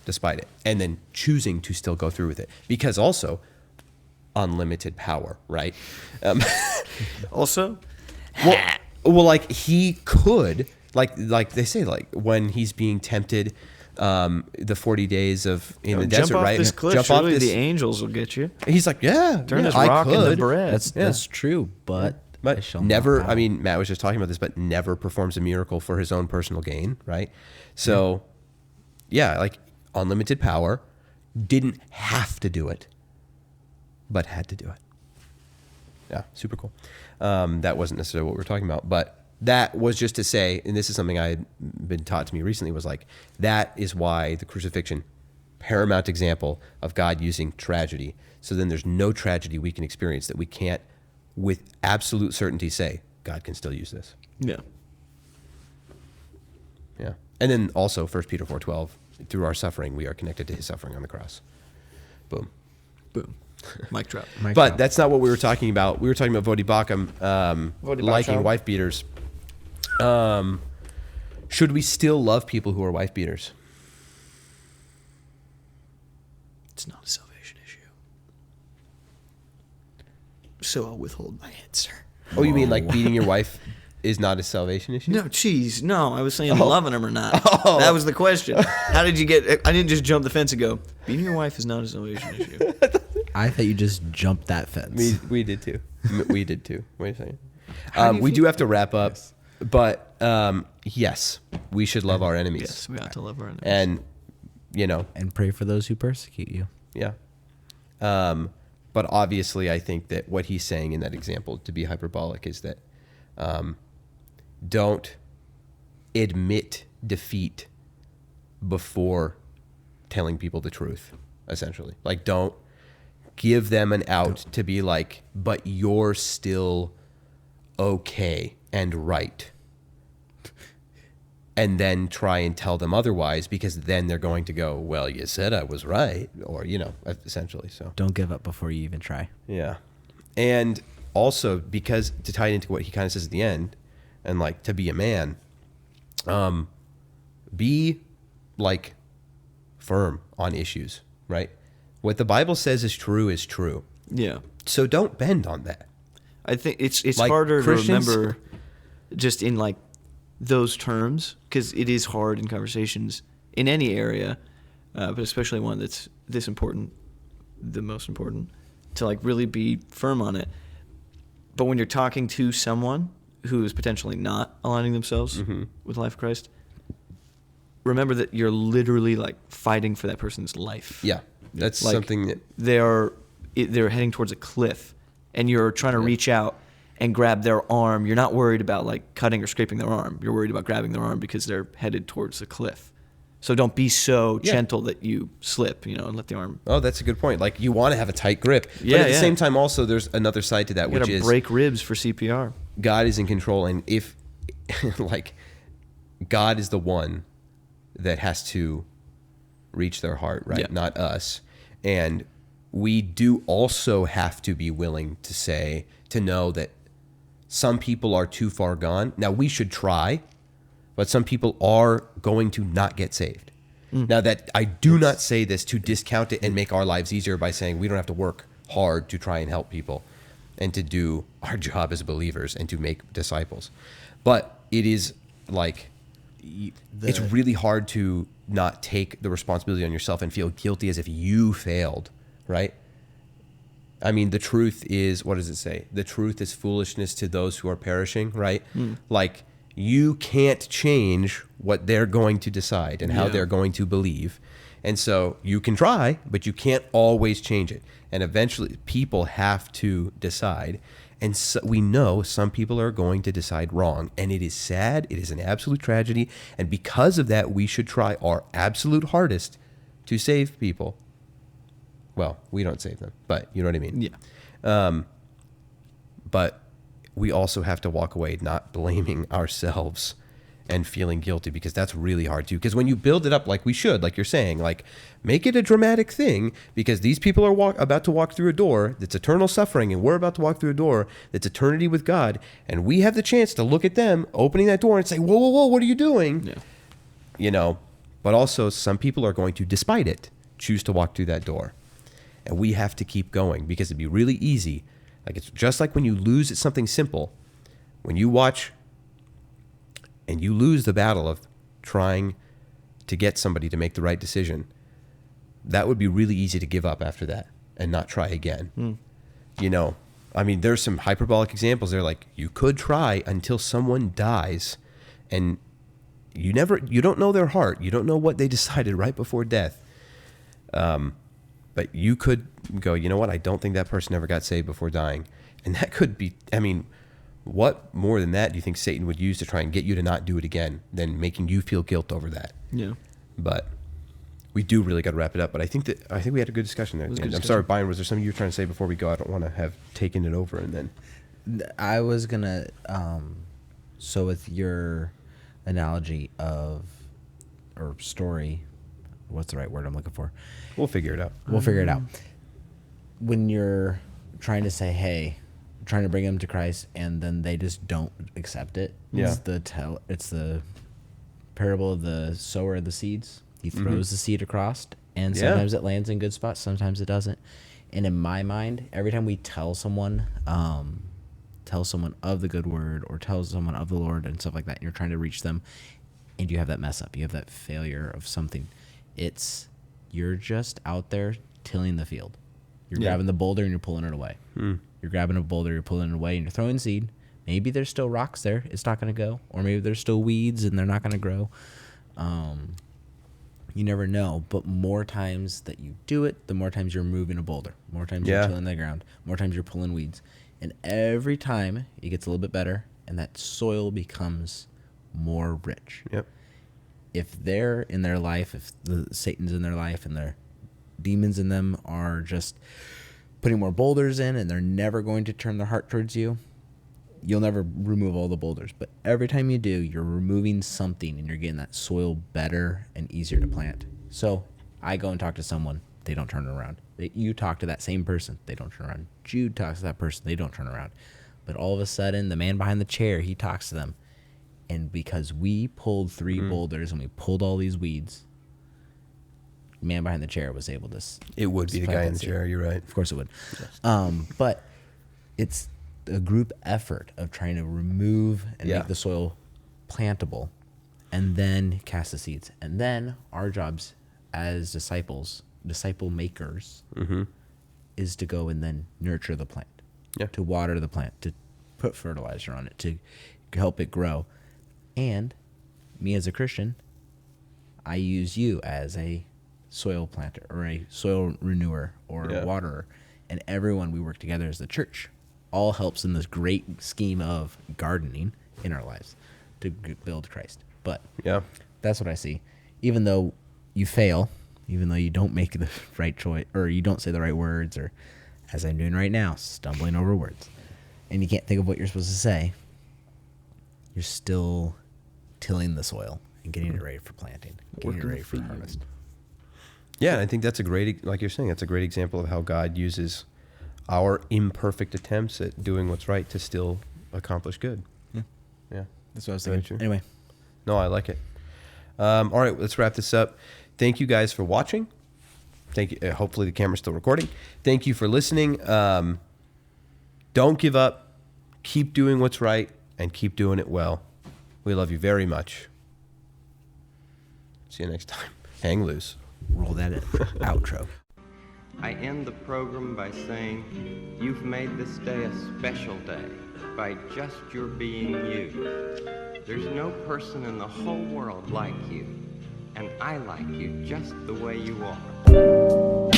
despite it, and then choosing to still go through with it because also unlimited power, right? Also, well, like he could, like they say, like when he's being tempted, the 40 days in the desert, right? This cliff, surely the angels will get you. He's like, turn this rock into bread. That's true, but never. I mean, Matt was just talking about this, but never performs a miracle for his own personal gain, right? So, like unlimited power, didn't have to do it, but had to do it. Yeah, super cool. That wasn't necessarily what we were talking about, but that was just to say, and this is something I had been taught to me recently, was like, that is why the crucifixion, paramount example of God using tragedy. So then there's no tragedy we can experience that we can't with absolute certainty say, God can still use this. Yeah. Yeah. And then also 1 Peter 4:12, through our suffering, we are connected to his suffering on the cross. Boom. Boom. Mic drop. But that's not what we were talking about. We were talking about Vodi Bakum liking wife beaters. Should we still love people who are wife beaters? It's not a salvation issue. So I'll withhold my answer. Oh, you mean like beating your wife is not a salvation issue? No, geez. No, I was saying loving him or not. That was the question. How did you get... I didn't just jump the fence and go, beating your wife is not a salvation issue. I thought you just jumped that fence. We did too. We did too. Wait a second. We do have to wrap up, but yes, we should love our enemies. Yes, we ought to love our enemies. And, and pray for those who persecute you. Yeah. But obviously, I think that what he's saying in that example, to be hyperbolic, is that don't admit defeat before telling people the truth, essentially. Like, don't give them an out to be like, but you're still okay and right. and then try and tell them otherwise, because then they're going to go, well, you said I was right, or, essentially. So Don't give up before you even try. yeah. And also, because to tie it into what he kind of says at the end, and like to be a man, be like firm on issues, right? What the Bible says is true is true. Yeah. So don't bend on that. I think it's Like harder Christians- to remember just in like those terms, because it is hard in conversations in any area, but especially one that's this important, the most important, to like really be firm on it. But when you're talking to someone who is potentially not aligning themselves with the life of Christ, remember that you're literally like fighting for that person's life. Yeah, that's Like, something that they're heading towards a cliff, and you're trying to reach out and grab their arm. You're not worried about like cutting or scraping their arm. You're worried about grabbing their arm because they're headed towards a cliff. So don't be so gentle that you slip, and let the arm. Oh, that's a good point. Like, you want to have a tight grip. Yeah, but at the yeah. same time, also, there's another side to that, You which gotta is break ribs for CPR. God is in control. And if, like, God is the one that has to reach their heart, right? Yeah. Not us. And we do also have to be willing to know that some people are too far gone. Now, we should try, but some people are going to not get saved. Now, that I do not say this to discount it and make our lives easier by saying we don't have to work hard to try and help people and to do our job as believers and to make disciples. But it is like, it's really hard to not take the responsibility on yourself and feel guilty as if you failed, right? I mean, the truth is, what does it say? The truth is foolishness to those who are perishing, right? Like, you can't change what they're going to decide and how they're going to believe. And so you can try, but you can't always change it. And eventually people have to decide. And so we know some people are going to decide wrong. And it is sad. It is an absolute tragedy. And because of that, we should try our absolute hardest to save people. Well, we don't save them, but you know what I mean? Yeah. But we also have to walk away not blaming ourselves and feeling guilty, because that's really hard too. Because when you build it up like we should, like you're saying, like, make it a dramatic thing, because these people are about to walk through a door that's eternal suffering, and we're about to walk through a door that's eternity with God, and we have the chance to look at them opening that door and say, whoa, whoa, whoa, what are you doing? Yeah. But also some people are going to, despite it, choose to walk through that door. And we have to keep going, because it'd be really easy. Like, it's just like when you lose at something simple, when you watch and you lose the battle of trying to get somebody to make the right decision, that would be really easy to give up after that and not try again. I mean, there's some hyperbolic examples there. Like, you could try until someone dies, and you don't know their heart. You don't know what they decided right before death. But you could go, you know what? I don't think that person ever got saved before dying. And that could be, I mean, what more than that do you think Satan would use to try and get you to not do it again than making you feel guilt over that? Yeah. But we do really got to wrap it up. But I think we had a good discussion there. I'm sorry, Byron, was there something you were trying to say before we go? I don't want to have taken it over and then. I was going to, so with your analogy or story, what's the right word I'm looking for? We'll figure it out. We'll figure it out. When you're trying to say, hey, I'm trying to bring them to Christ, and then they just don't accept it. Yeah. It's the parable of the sower of the seeds. He throws the seed across, and sometimes it lands in good spots, sometimes it doesn't. And in my mind, every time we tell someone of the good word, or tell someone of the Lord and stuff like that, and you're trying to reach them, and you have that mess up, you have that failure of something, you're just out there tilling the field. You're grabbing the boulder and you're pulling it away. You're grabbing a boulder, you're pulling it away, and you're throwing seed. Maybe there's still rocks there. It's not going to go. Or maybe there's still weeds and they're not going to grow. You never know. But more times that you do it, the more times you're moving a boulder. More times you're tilling the ground. More times you're pulling weeds. And every time it gets a little bit better, and that soil becomes more rich. Yep. If they're in their life, if Satan's in their life and their demons in them are just putting more boulders in, and they're never going to turn their heart towards you, you'll never remove all the boulders, but every time you do, you're removing something and you're getting that soil better and easier to plant. So I go and talk to someone, they don't turn around. You talk to that same person, they don't turn around. Jude talks to that person, they don't turn around. But all of a sudden, the man behind the chair, he talks to them. And because we pulled 3 boulders and we pulled all these weeds, the man behind the chair was able to... It would be the guy in the chair, you're right. Of course it would. Yes. But it's a group effort of trying to remove and make the soil plantable and then cast the seeds. And then our jobs as disciple makers, is to go and then nurture the plant, to water the plant, to put fertilizer on it, to help it grow. And me as a Christian, I use you as a soil planter or a soil renewer or a waterer. And everyone, we work together as the church. All helps in this great scheme of gardening in our lives to build Christ. But that's what I see. Even though you fail, even though you don't make the right choice or you don't say the right words, or as I'm doing right now, stumbling over words, and you can't think of what you're supposed to say, you're still tilling the soil and getting it ready for planting, getting it ready for harvest. Yeah, I think that's a great, like you're saying, that's a great example of how God uses our imperfect attempts at doing what's right to still accomplish good. Yeah. That's what I was thinking. Anyway. No, I like it. All right, let's wrap this up. Thank you guys for watching. Thank you. Hopefully the camera's still recording. Thank you for listening. Don't give up. Keep doing what's right and keep doing it well. We love you very much. See you next time. Hang loose. Roll that outro. I end the program by saying, you've made this day a special day by just your being you. There's no person in the whole world like you, and I like you just the way you are.